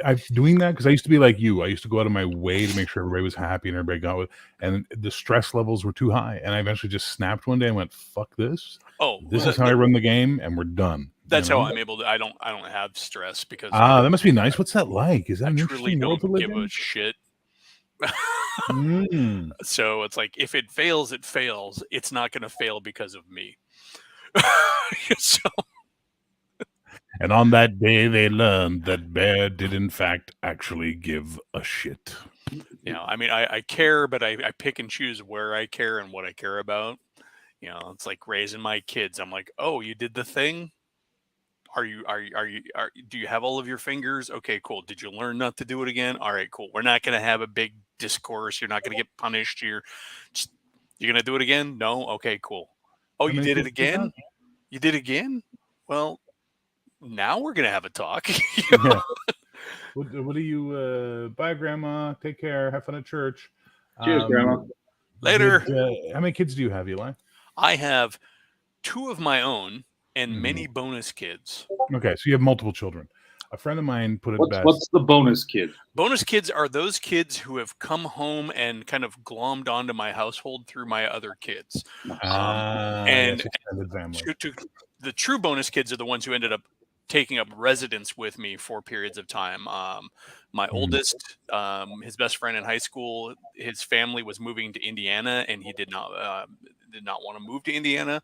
I'm doing that because I used to be like you. I used to go out of my way to make sure everybody was happy and everybody got with. And the stress levels were too high. And I eventually just snapped one day and went, "Fuck this! This is how I run the game, and we're done." That's how I'm able to. I don't have stress because that must be nice. What's that like? Is that I an truly interesting world to don't live give in? a shit. Mm. So it's like if it fails, it fails. It's not going to fail because of me. So. And on that day, they learned that Bear did, in fact, actually give a shit. You know, I mean, I care, but I pick and choose where I care and what I care about. You know, it's like raising my kids. I'm like, oh, you did the thing. Do you have all of your fingers? Okay, cool. Did you learn not to do it again? All right, cool. We're not going to have a big discourse. You're not going to get punished. You're going to do it again? No? Okay, cool. Oh, you did it again? You did it again? Well, now we're going to have a talk. Yeah. What do you, bye, Grandma. Take care. Have fun at church. Cheers, Grandma. Later. How many kids do you have, Eli? I have 2 of my own and many bonus kids. Okay, so you have multiple children. A friend of mine put it best. What's the bonus kid? Bonus kids are those kids who have come home and kind of glommed onto my household through my other kids. And the true bonus kids are the ones who ended up taking up residence with me for periods of time. My oldest, his best friend in high school, his family was moving to Indiana, and he did not want to move to Indiana,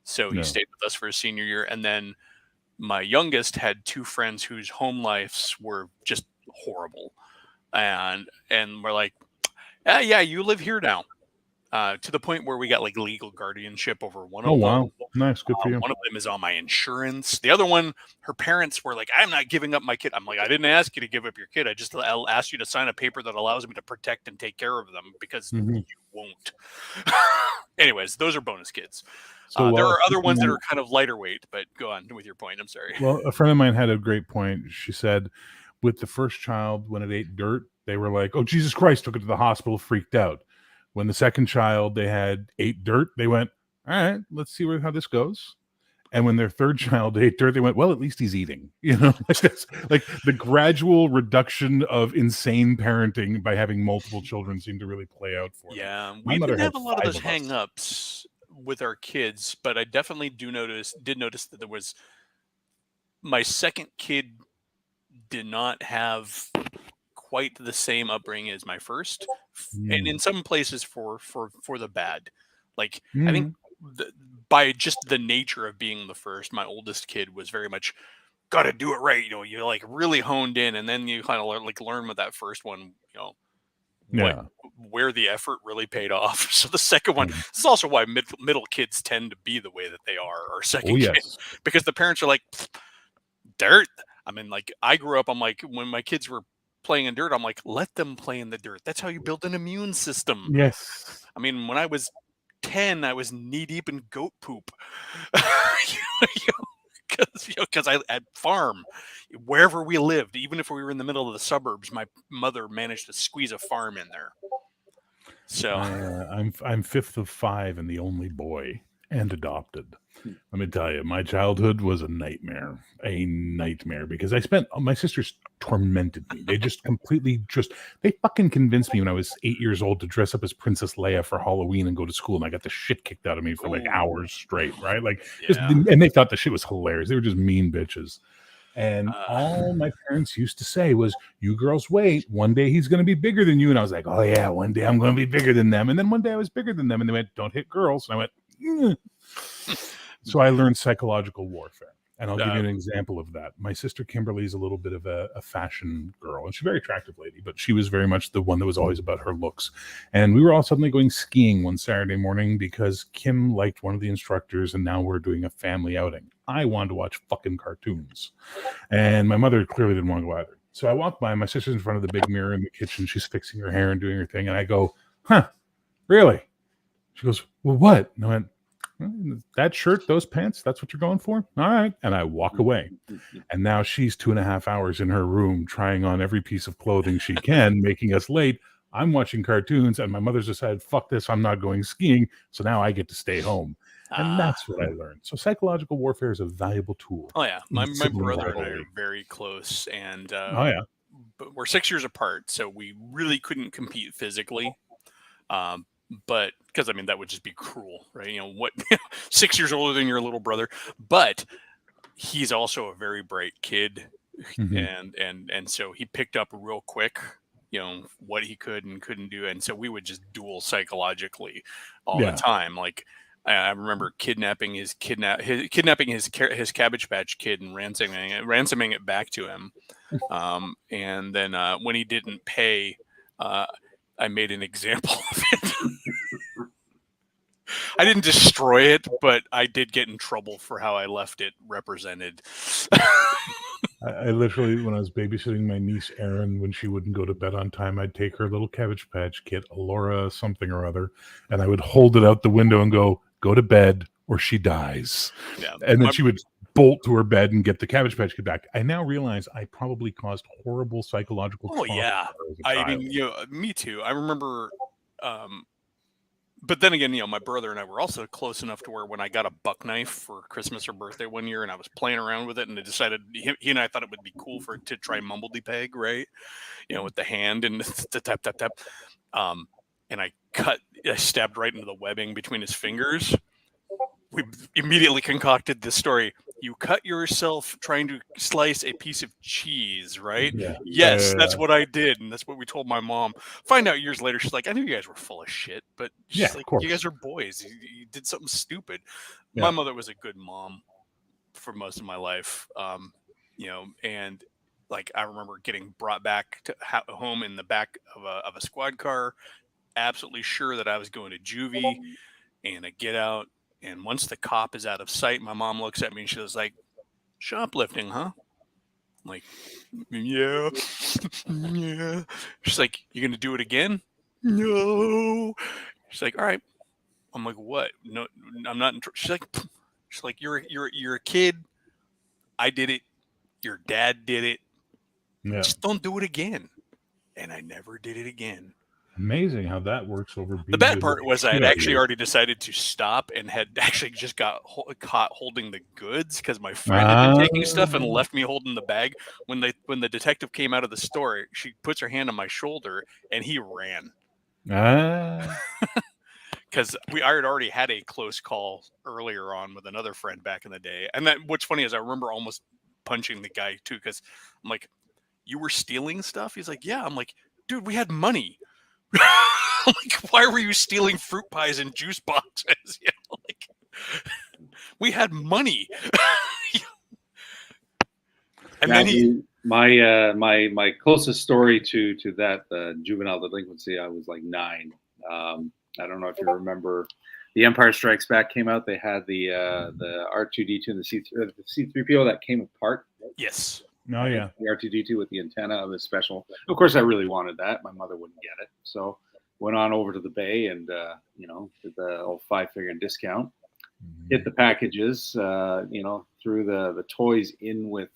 so he stayed with us for his senior year. And then my youngest had 2 friends whose home lives were just horrible, and we're like, yeah, you live here now. To the point where we got like legal guardianship over one of them. Oh, wow. Nice. Good for you. One of them is on my insurance. The other one, her parents were like, I'm not giving up my kid. I'm like, I didn't ask you to give up your kid. I'll ask you to sign a paper that allows me to protect and take care of them because you won't. Anyways, those are bonus kids. So there are other ones that are kind of lighter weight, but go on with your point. I'm sorry. Well, a friend of mine had a great point. She said with the first child, when it ate dirt, they were like, oh, Jesus Christ, took it to the hospital, freaked out. When the second child ate dirt, they went, all right, let's see how this goes. And when their third child ate dirt, they went, well, at least he's eating. You know, like the gradual reduction of insane parenting by having multiple children seemed to really play out for them. Yeah, we didn't have a lot of those hang-ups with our kids, but I definitely did notice that there was my second kid did not have quite the same upbringing as my first, and in some places for the bad. Like I think by just the nature of being the first, my oldest kid was very much got to do it right. You know, you're like really honed in, and then you kind of like learn with that first one. You know, where the effort really paid off. So the second one, this is also why middle kids tend to be the way that they are, or second kids, because the parents are like dirt. I mean, like I grew up, I'm like, when my kids were playing in dirt, I'm like, let them play in the dirt. That's how you build an immune system. Yes. I mean, when I was 10, I was knee deep in goat poop. Because I at farm, wherever we lived, even if we were in the middle of the suburbs, my mother managed to squeeze a farm in there. So I'm 5th of 5 and the only boy and adopted. Let me tell you, my childhood was a nightmare because my sisters tormented me. They just they fucking convinced me when I was 8 years old to dress up as Princess Leia for Halloween and go to school. And I got the shit kicked out of me for like hours straight. Right. Like, and they thought the shit was hilarious. They were just mean bitches. And all my parents used to say was, you girls wait, one day he's going to be bigger than you. And I was like, oh yeah, one day I'm going to be bigger than them. And then one day I was bigger than them. And they went, don't hit girls. And I went, So I learned psychological warfare. And I'll give you an example of that. My sister Kimberly is a little bit of a fashion girl, and she's a very attractive lady, but she was very much the one that was always about her looks. And we were all suddenly going skiing one Saturday morning because Kim liked one of the instructors, and now we're doing a family outing. I wanted to watch fucking cartoons. And my mother clearly didn't want to go either. So I walked by, my sister's in front of the big mirror in the kitchen. She's fixing her hair and doing her thing. And I go, huh, really? She goes, well, what? And I went, that shirt, those pants, that's what you're going for? All right. And I walk away. And now she's 2.5 hours in her room trying on every piece of clothing she can, making us late. I'm watching cartoons, and my mother's decided, fuck this, I'm not going skiing, so now I get to stay home. And that's what I learned. So psychological warfare is a valuable tool. Oh yeah, my brother and I are rivalry. very close, and Oh yeah. but we're 6 years apart, so we really couldn't compete physically. But because I mean that would just be cruel, right? You know what? 6 years older than your little brother, but he's also a very bright kid, Mhm. and so he picked up real quick, you know, what he could and couldn't do, and so we would just duel psychologically all the Yeah. time. Like I remember kidnapping his Cabbage Patch Kid and ransoming it back to him, and then when he didn't pay, I made an example of it. I didn't destroy it, but I did get in trouble for how I left it represented. I literally, when I was babysitting my niece Erin, when she wouldn't go to bed on time, I'd take her little Cabbage Patch Kit, Alora something or other, and I would hold it out the window and go to bed or she dies. Yeah, and then she would bolt to her bed and get the Cabbage Patch Kid back. I now realize I probably caused horrible psychological trauma. Oh yeah, I mean, you know, me too. I remember, but then again, you know, my brother and I were also close enough to where when I got a buck knife for Christmas or birthday one year, and I was playing around with it, and I decided he and I thought it would be cool to try mumbledy peg, right? You know, with the hand and the tap tap tap. And I stabbed right into the webbing between his fingers. We immediately concocted this story. You cut yourself trying to slice a piece of cheese, right? Yeah. Yes, that's what I did, and that's what we told my mom. Find out years later, she's like, I knew you guys were full of shit, but she's Yeah, like, of course. you guys are boys. You did something stupid. Yeah. My mother was a good mom for most of my life, you know, and like I remember getting brought back to home in the back of a squad car, absolutely sure that I was going to juvie, and I get out. And once the cop is out of sight, my mom looks at me and she was like, shoplifting, huh? I'm like, yeah, yeah. She's like, you gonna do it again? No. She's like, all right. I'm like, what? No, I'm not. She's like, you're a kid. I did it. Your dad did it. Yeah. Just don't do it again. And I never did it again. Amazing how that works over. The bad part was I had actually already decided to stop and had actually just got caught holding the goods because my friend had been taking stuff and left me holding the bag. When the detective came out of the store, she puts her hand on my shoulder and he ran. Because I had already had a close call earlier on with another friend back in the day. And then what's funny is I remember almost punching the guy too because I'm like, you were stealing stuff? He's like, yeah. I'm like, dude, we had money. Like, why were you stealing fruit pies and juice boxes? You know, like, we had money. And now, then my closest story to that juvenile delinquency, I was like 9. I don't know if you remember, the Empire Strikes Back came out. They had the R2D2 and the C3PO that came apart. Yes. Oh yeah. The R2D2 with the antenna of the special. Of course, I really wanted that. My mother wouldn't get it, so went on over to the Bay and you know, did the old 5-figure discount. Hit the packages, you know, threw the toys in with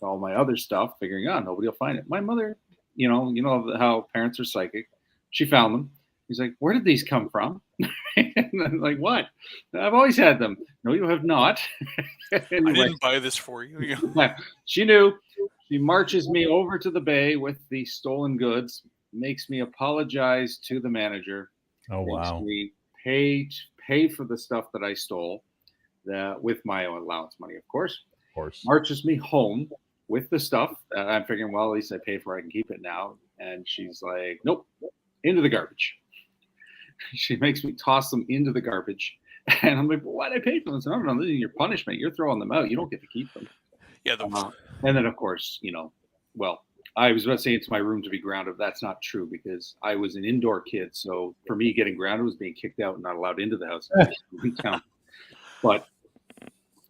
all my other stuff, figuring out nobody will find it. My mother, you know how parents are psychic. She found them. He's like, where did these come from? And I'm like, what? I've always had them. No, you have not. Anyway, I didn't buy this for you. She knew. She marches me over to the Bay with the stolen goods, makes me apologize to the manager. Oh wow. Makes me pay for the stuff that I stole, with my own allowance money, of course. Of course. Marches me home with the stuff. I'm figuring, well, at least I paid for it. I can keep it now. And she's like, nope, into the garbage. She makes me toss them into the garbage. And I'm like, well, why'd I pay for them? So, no, this is your punishment. You're throwing them out. You don't get to keep them. Yeah. And then, of course, you know, well, I was about to say it's my room to be grounded. That's not true because I was an indoor kid. So for me, getting grounded was being kicked out and not allowed into the house. But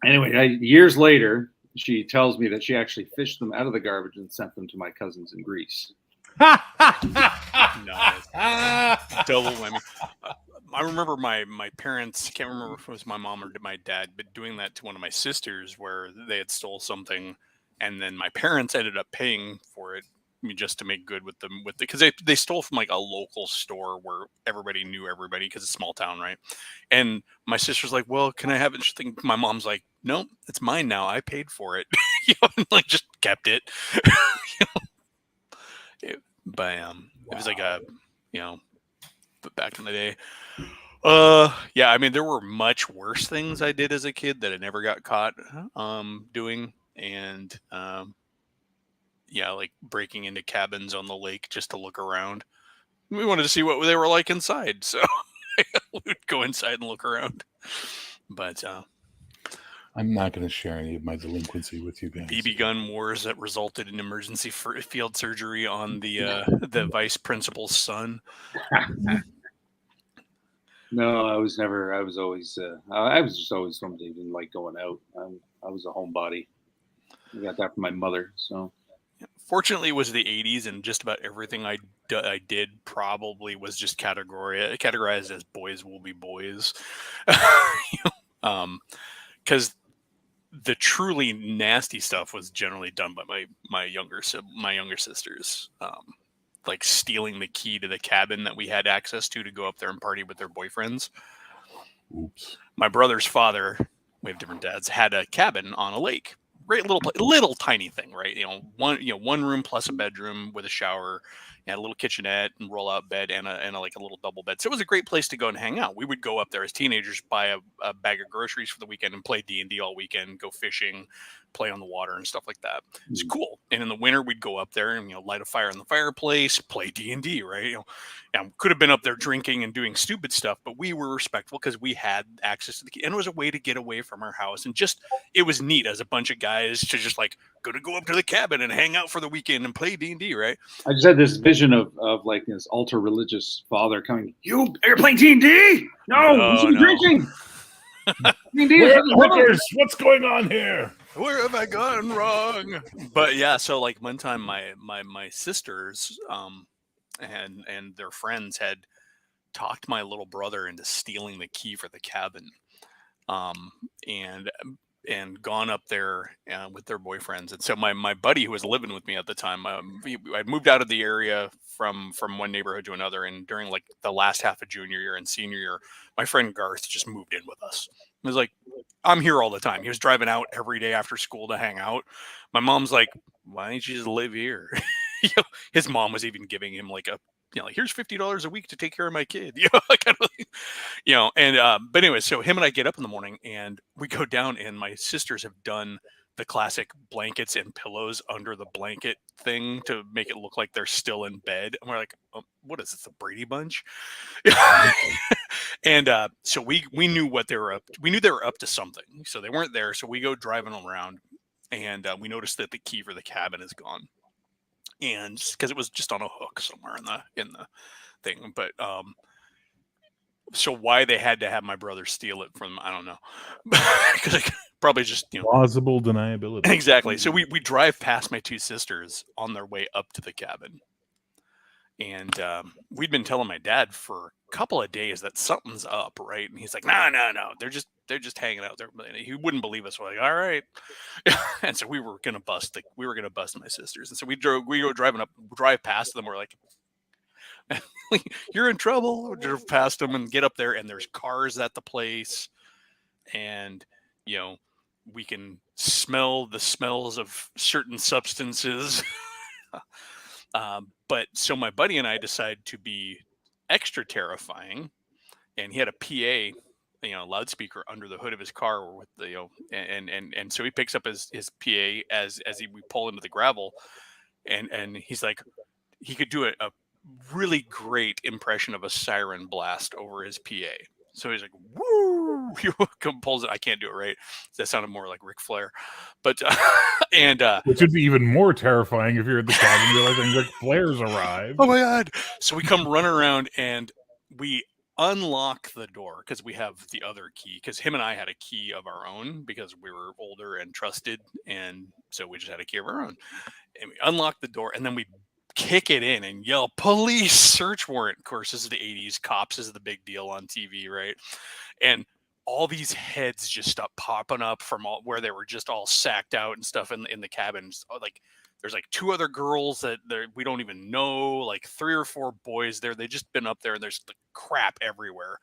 anyway, years later, she tells me that she actually fished them out of the garbage and sent them to my cousins in Greece. Nice. Double whammy. I remember my parents, can't remember if it was my mom or my dad, but doing that to one of my sisters where they had stole something and then my parents ended up paying for it just to make good with them because they stole from like a local store where everybody knew everybody because it's a small town, right? And my sister's like, well, can I have it? My mom's like, no, it's mine now. I paid for it. And, like just kept it. But it was like a, but back in the day. Yeah, I mean, there were much worse things I did as a kid that I never got caught doing, and yeah, like breaking into cabins on the lake just to look around. We wanted to see what they were like inside, so we would go inside and look around. But I'm not going to share any of my delinquency with you guys. BB gun wars that resulted in emergency field surgery on the vice principal's son. No, I was never. I was always. I was just always somebody who didn't like going out. I was a homebody. I got that from my mother. So, fortunately, it was the '80s, and just about everything I did probably was just categorized as boys will be boys. Because the truly nasty stuff was generally done by my younger sisters. Like stealing the key to the cabin that we had access to go up there and party with their boyfriends. Oops. My brother's father, we have different dads, had a cabin on a lake. Great little tiny thing, right? One room plus a bedroom with a shower, and a little kitchenette and roll out bed and a like a little double bed. So it was a great place to go and hang out. We would go up there as teenagers, buy a bag of groceries for the weekend and play D&D all weekend, go fishing, play on the water and stuff like that. It's cool. And in the winter, we'd go up there and light a fire in the fireplace, play D&D, right? And could have been up there drinking and doing stupid stuff, but we were respectful because we had access to the key, and it was a way to get away from our house. And just it was neat as a bunch of guys to just like go up to the cabin and hang out for the weekend and play D&D, right? I just had this vision of like this ultra religious father coming. You're playing D&D? No, you should be drinking. What's going on here? Where have I gone wrong? But yeah, so like one time my sisters and their friends had talked my little brother into stealing the key for the cabin, and gone up there with their boyfriends. And so my buddy who was living with me at the time, I'd moved out of the area from one neighborhood to another, and during like the last half of junior year and senior year, my friend Garth just moved in with us. It was like, I'm here all the time. He was driving out every day after school to hang out. My mom's like, why don't you just live here? His mom was even giving him like here's $50 a week to take care of my kid. But anyway, so him and I get up in the morning and we go down, and my sisters have done the classic blankets and pillows under the blanket thing to make it look like they're still in bed. And we're like, oh, what is this, the Brady Bunch? And so we knew what they were up to. We knew they were up to something. So they weren't there. So we go driving around, and we noticed that the key for the cabin is gone. And because it was just on a hook somewhere in the thing. But so why they had to have my brother steal it from, I don't know. Because probably just plausible deniability. Exactly. So we drive past my two sisters on their way up to the cabin, and we'd been telling my dad for a couple of days that something's up, right? And he's like, no, they're just hanging out there. He wouldn't believe us. We're like, all right. And so we were gonna bust my sisters. And so we drive past them. We're like, you're in trouble. We drove past them and get up there, and there's cars at the place, and we can smell the smells of certain substances. But so my buddy and I decided to be extra terrifying, and he had a PA, loudspeaker under the hood of his car with the, and so he picks up his PA as we pull into the gravel, and he's like, he could do a really great impression of a siren blast over his PA. So he's like, woo, he pulls it. I can't do it right. That sounded more like Ric Flair, but, which would be even more terrifying if you're at the cabin realizing Ric Flair's arrived. Oh my God. So we come running around and we unlock the door because we have the other key, because him and I had a key of our own because we were older and trusted. And so we just had a key of our own, and we unlock the door, and then we kick it in and yell, police, search warrant. Of course, this is the 80s. Cops is the big deal on TV, right? And all these heads just stopped popping up from where they were just all sacked out and stuff in the cabins, like There's like 2 other girls that we don't even know, like 3 or 4 boys there. They just been up there, and there's the crap everywhere.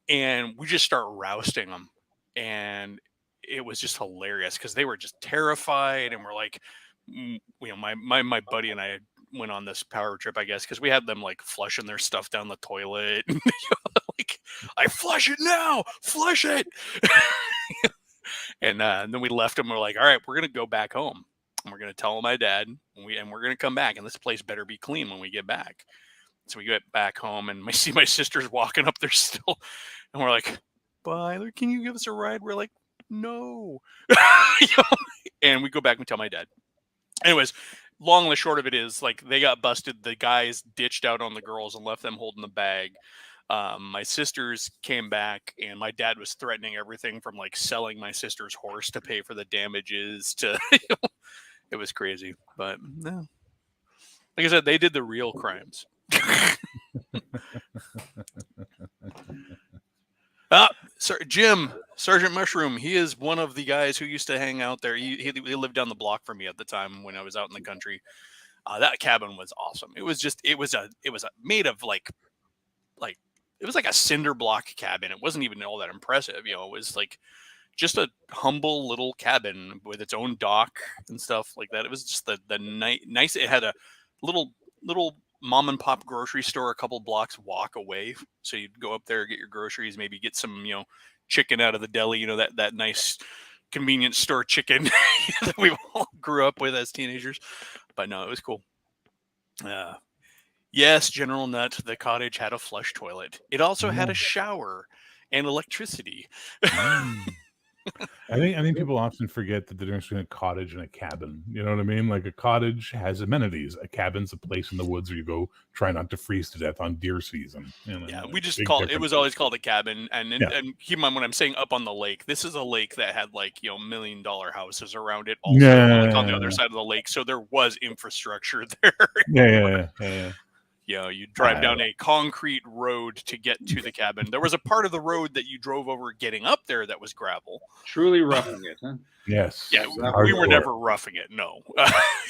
And we just start rousting them, and it was just hilarious because they were just terrified, and we're like, my buddy and I went on this power trip, I guess, because we had them like flushing their stuff down the toilet. Like, I flush it now, flush it. And then we left them. We're like, all right, we're gonna go back home, and we're gonna tell my dad, and we're gonna come back, and this place better be clean when we get back. So we get back home, and I see my sister's walking up there still, and we're like, Byler, can you give us a ride? We're like, no. And we go back and tell my dad. Anyways, long and the short of it is, like, they got busted. The guys ditched out on the girls and left them holding the bag. My sisters came back, and my dad was threatening everything from like selling my sister's horse to pay for the damages to, it was crazy. But no, like I said, they did the real crimes. Jim, Sergeant Mushroom, he is one of the guys who used to hang out there. He lived down the block from me at the time when I was out in the country. That cabin was awesome. It was made of like it was like a cinder block cabin. It wasn't even all that impressive. It was like just a humble little cabin with its own dock and stuff like that. It was just the nice. It had a little mom and pop grocery store a couple blocks walk away. So you'd go up there, get your groceries, maybe get some, chicken out of the deli, that nice convenience store chicken that we all grew up with as teenagers. But no, it was cool. Yes, General Nut, the cottage had a flush toilet. It also had a shower and electricity. I think people often forget that the difference between a cottage and a cabin. You know what I mean? Like, a cottage has amenities. A cabin's a place in the woods where you go try not to freeze to death on deer season. Yeah, we just called it. It was always called a cabin. And keep in mind, when I'm saying up on the lake, this is a lake that had like $1 million houses around it, also like on the other side of the lake. So there was infrastructure there. Yeah. You drive down a concrete road to get to the cabin. There was a part of the road that you drove over getting up there that was gravel. Truly roughing it, huh? Yes. Yeah, we were never roughing it, no.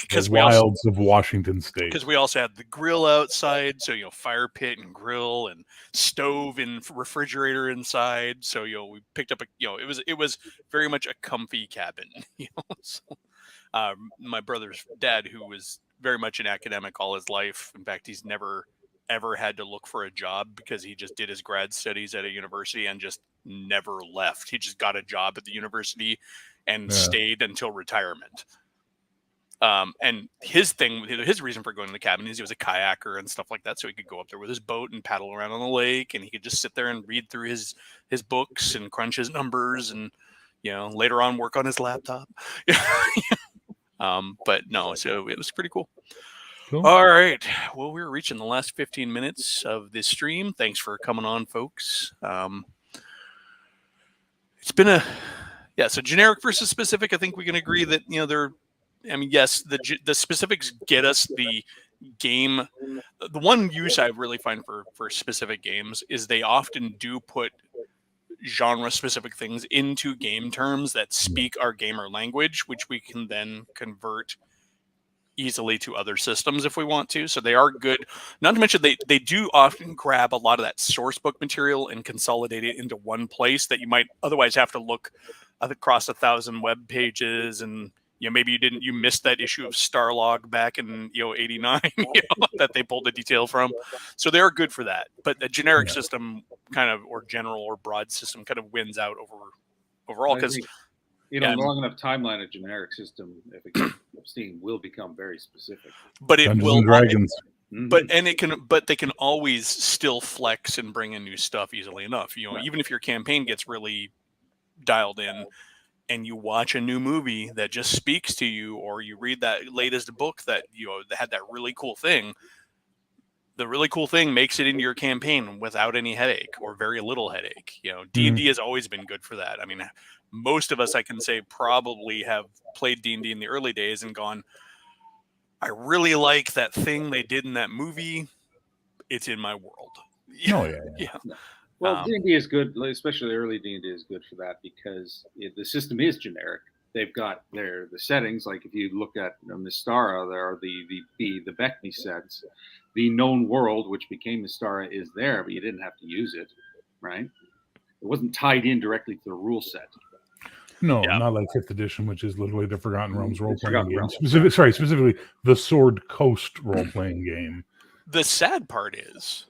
Because the wilds of Washington State. Because we also had the grill outside, so fire pit and grill and stove and refrigerator inside. So we picked up it was very much a comfy cabin. So, my brother's dad, who was very much an academic all his life. In fact, he's never ever had to look for a job because he just did his grad studies at a university and just never left. He just got a job at the university and stayed until retirement. And his reason for going to the cabin is he was a kayaker and stuff like that. So he could go up there with his boat and paddle around on the lake, and he could just sit there and read through his books and crunch his numbers and, later on work on his laptop. But no, so it was pretty cool. All right. Well, we're reaching the last 15 minutes of this stream. Thanks for coming on, folks. It's been so generic versus specific. I think we can agree that, yes, the specifics get us the game. The one use I really find for specific games is they often do put genre specific things into game terms that speak our gamer language, which we can then convert easily to other systems if we want to. So they are good. Not to mention they do often grab a lot of that source book material and consolidate it into one place that you might otherwise have to look across 1,000 web pages, and maybe you missed that issue of Starlog back in 89 that they pulled the detail from. So they are good for that. But the generic system kind of, or general or broad system, kind of wins out overall because long enough timeline, a generic system, if it gets Steam, will become very specific. But it Dungeons will and Dragons. But they can always still flex and bring in new stuff easily enough. Even if your campaign gets really dialed in, and you watch a new movie that just speaks to you, or you read that latest book that had that really cool thing, the really cool thing makes it into your campaign without any headache or very little headache. D&D has always been good for that. I mean, most of us, I can say, probably have played D&D in the early days and gone, I really like that thing they did in that movie. It's in my world. Yeah. Well, D&D is good, especially early D&D is good for that because the system is generic. they've got the settings. Like if you look at Mystara, there are the Beckme sets. The known world, which became Mystara, is there, but you didn't have to use it, right? It wasn't tied in directly to the rule set. No, not like 5th edition, which is literally the Forgotten Realms role-playing game. Realms. Specifically the Sword Coast role-playing game. The sad part is,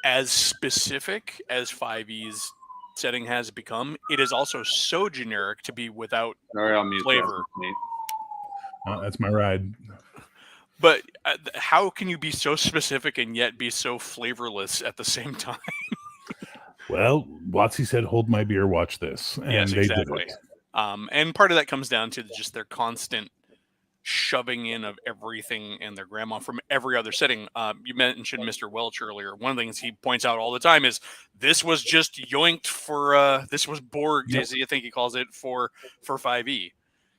as specific as 5e's setting has become, it is also so generic to be without flavor. That's my ride. But how can you be so specific and yet be so flavorless at the same time? Well, Watsy said, "Hold my beer, watch this," and yes, they exactly. did it. And part of that comes down to just their constant shoving in of everything and their grandma from every other setting. You mentioned Mr. Welch earlier. One of the things he points out all the time is this was just yoinked for this was borged, as I think he calls it, for 5e.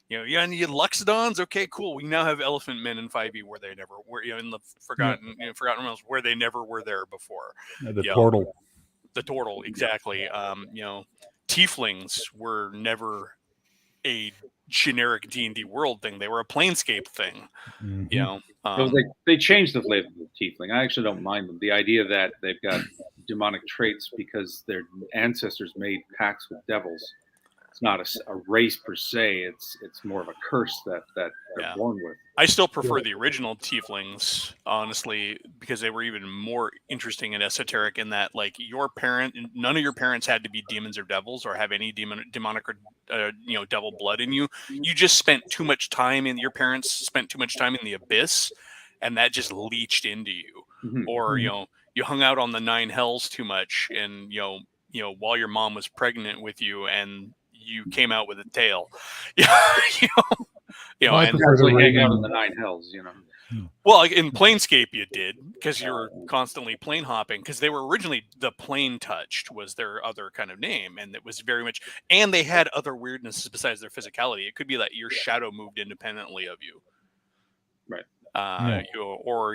You need Luxodons. Okay, cool. We now have elephant men in 5e where they never were. In the Forgotten Realms where they never were there before. The turtle. The turtle, exactly. Tieflings were never a generic D&D world thing. They were a planescape thing. Mm-hmm. They changed the flavor of the tiefling. I actually don't mind them. The idea that they've got demonic traits because their ancestors made pacts with devils. It's not a race per se. It's more of a curse that they're born with. I still prefer the original tieflings, honestly, because they were even more interesting and esoteric in that, like, none of your parents had to be demons or devils or have any demonic or devil blood in you. You just spent too much time your parents spent too much time in the abyss, and that just leached into you. Mm-hmm. Or you hung out on the 9 hells too much, and while your mom was pregnant with you, and you came out with a tail. I prefer to hang out in the 9 hells, Well, like in Planescape you did, because you were constantly plane hopping, because they were originally the Plane Touched was their other kind of name, and it was very much, and they had other weirdnesses besides their physicality. It could be that your shadow moved independently of you, right? Or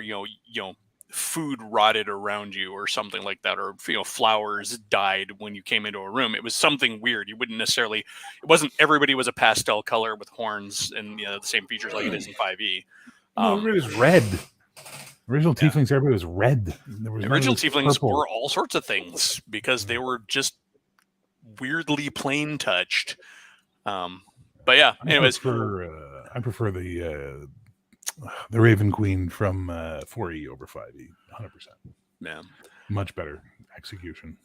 food rotted around you or something like that, or flowers died when you came into a room. It was something weird. You wouldn't necessarily, it wasn't everybody was a pastel color with horns and the same features like it is in 5e. Everybody was red. Original tieflings, everybody was red. Original tieflings were all sorts of things because they were just weirdly plane touched. But yeah, anyways, I prefer the Raven Queen from 4E over 5E, 100%. Yeah, much better execution.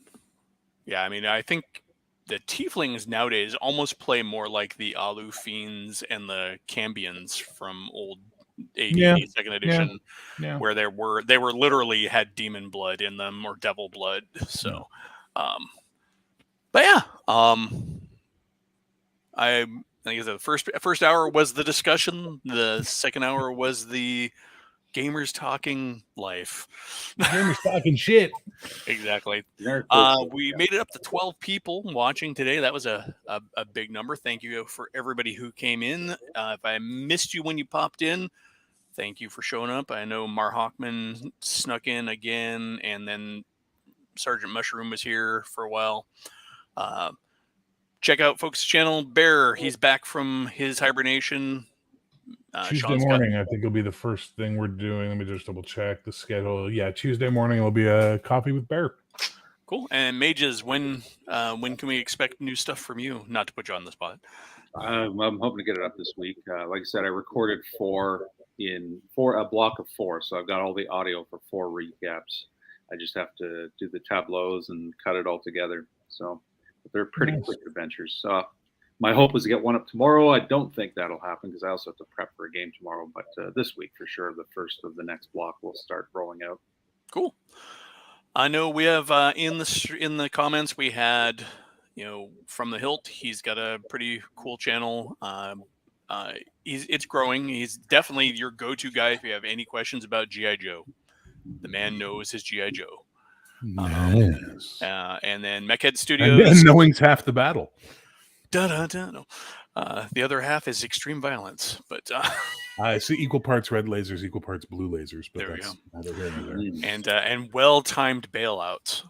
Yeah, I mean, I think the tieflings nowadays almost play more like the Alu Fiends and the Cambions from old AD second edition, where they were literally had demon blood in them or devil blood. So, but yeah, I think the first hour was the discussion. The second hour was the gamers talking life. Gamers talking shit. Exactly. We made it up to 12 people watching today. That was a big number. Thank you for everybody who came in. If I missed you when you popped in, thank you for showing up. I know Mar Hockman snuck in again, and then Sergeant Mushroom was here for a while. Check out folks' channel. Bear, he's back from his hibernation. Tuesday morning, I think it'll be the first thing we're doing. Let me just double check the schedule. Yeah, Tuesday morning will be a coffee with Bear. Cool. And Mages, when can we expect new stuff from you? Not to put you on the spot. I'm hoping to get it up this week. Like I said, I recorded 4 a block of 4, so I've got all the audio for 4 recaps. I just have to do the tableaus and cut it all together. So they're pretty quick adventures. So my hope was to get one up tomorrow. I don't think that'll happen because I also have to prep for a game tomorrow. But this week, for sure, the first of the next block will start rolling out. Cool. I know we have in the comments we had, from the Hilt. He's got a pretty cool channel. It's growing. He's definitely your go-to guy if you have any questions about G.I. Joe. The man knows his G.I. Joe. Nice. And then Mechhead Studios. And knowing's half the battle. No. The other half is extreme violence, but I see equal parts red lasers, equal parts blue lasers. But there we that's go. Neither here nor there. And well-timed bailouts.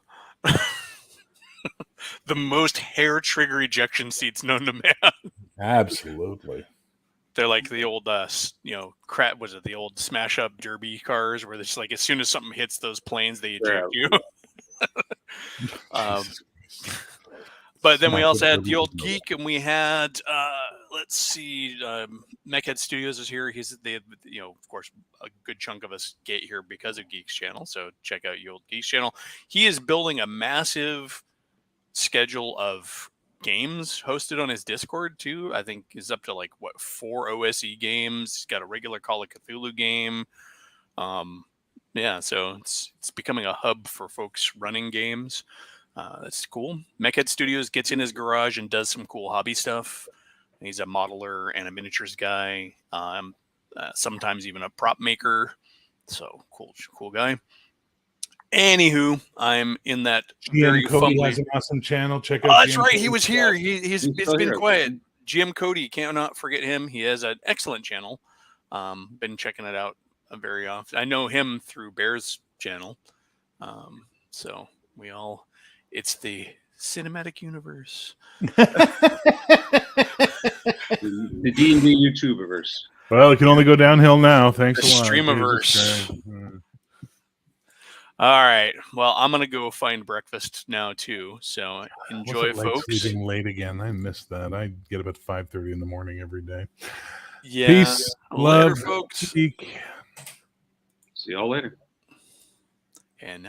The most hair trigger ejection seats known to man. Absolutely. They're like the old, was it the old smash up derby cars where it's like as soon as something hits those planes, they eject you. But then we also had the old geek, and we had let's see, Mechhead Studios is here. He's of course, a good chunk of us get here because of Geeks Channel. So check out your old Geeks Channel. He is building a massive schedule of games hosted on his Discord too. I think is up to 4 OSE games. He's got a regular Call of Cthulhu game. So it's becoming a hub for folks running games. That's cool. Mechhead Studios gets in his garage and does some cool hobby stuff. He's a modeler and a miniatures guy. Sometimes even a prop maker. So cool guy. Anywho, I'm in that GM Cody has an awesome channel. Check out. That's right. He was here. It's been quiet. GM Cody, cannot forget him. He has an excellent channel. Been checking it out very often. I know him through Bear's channel. So it's the cinematic universe. The D&D YouTubeverse. Well, it can only go downhill now. Thanks a lot. Streamiverse. All right. Well, I'm going to go find breakfast now, too. So enjoy, folks. Sleeping late again. I missed that. I get up at 5:30 in the morning every day. Yeah. Peace, love, folks. Geek. See y'all later. And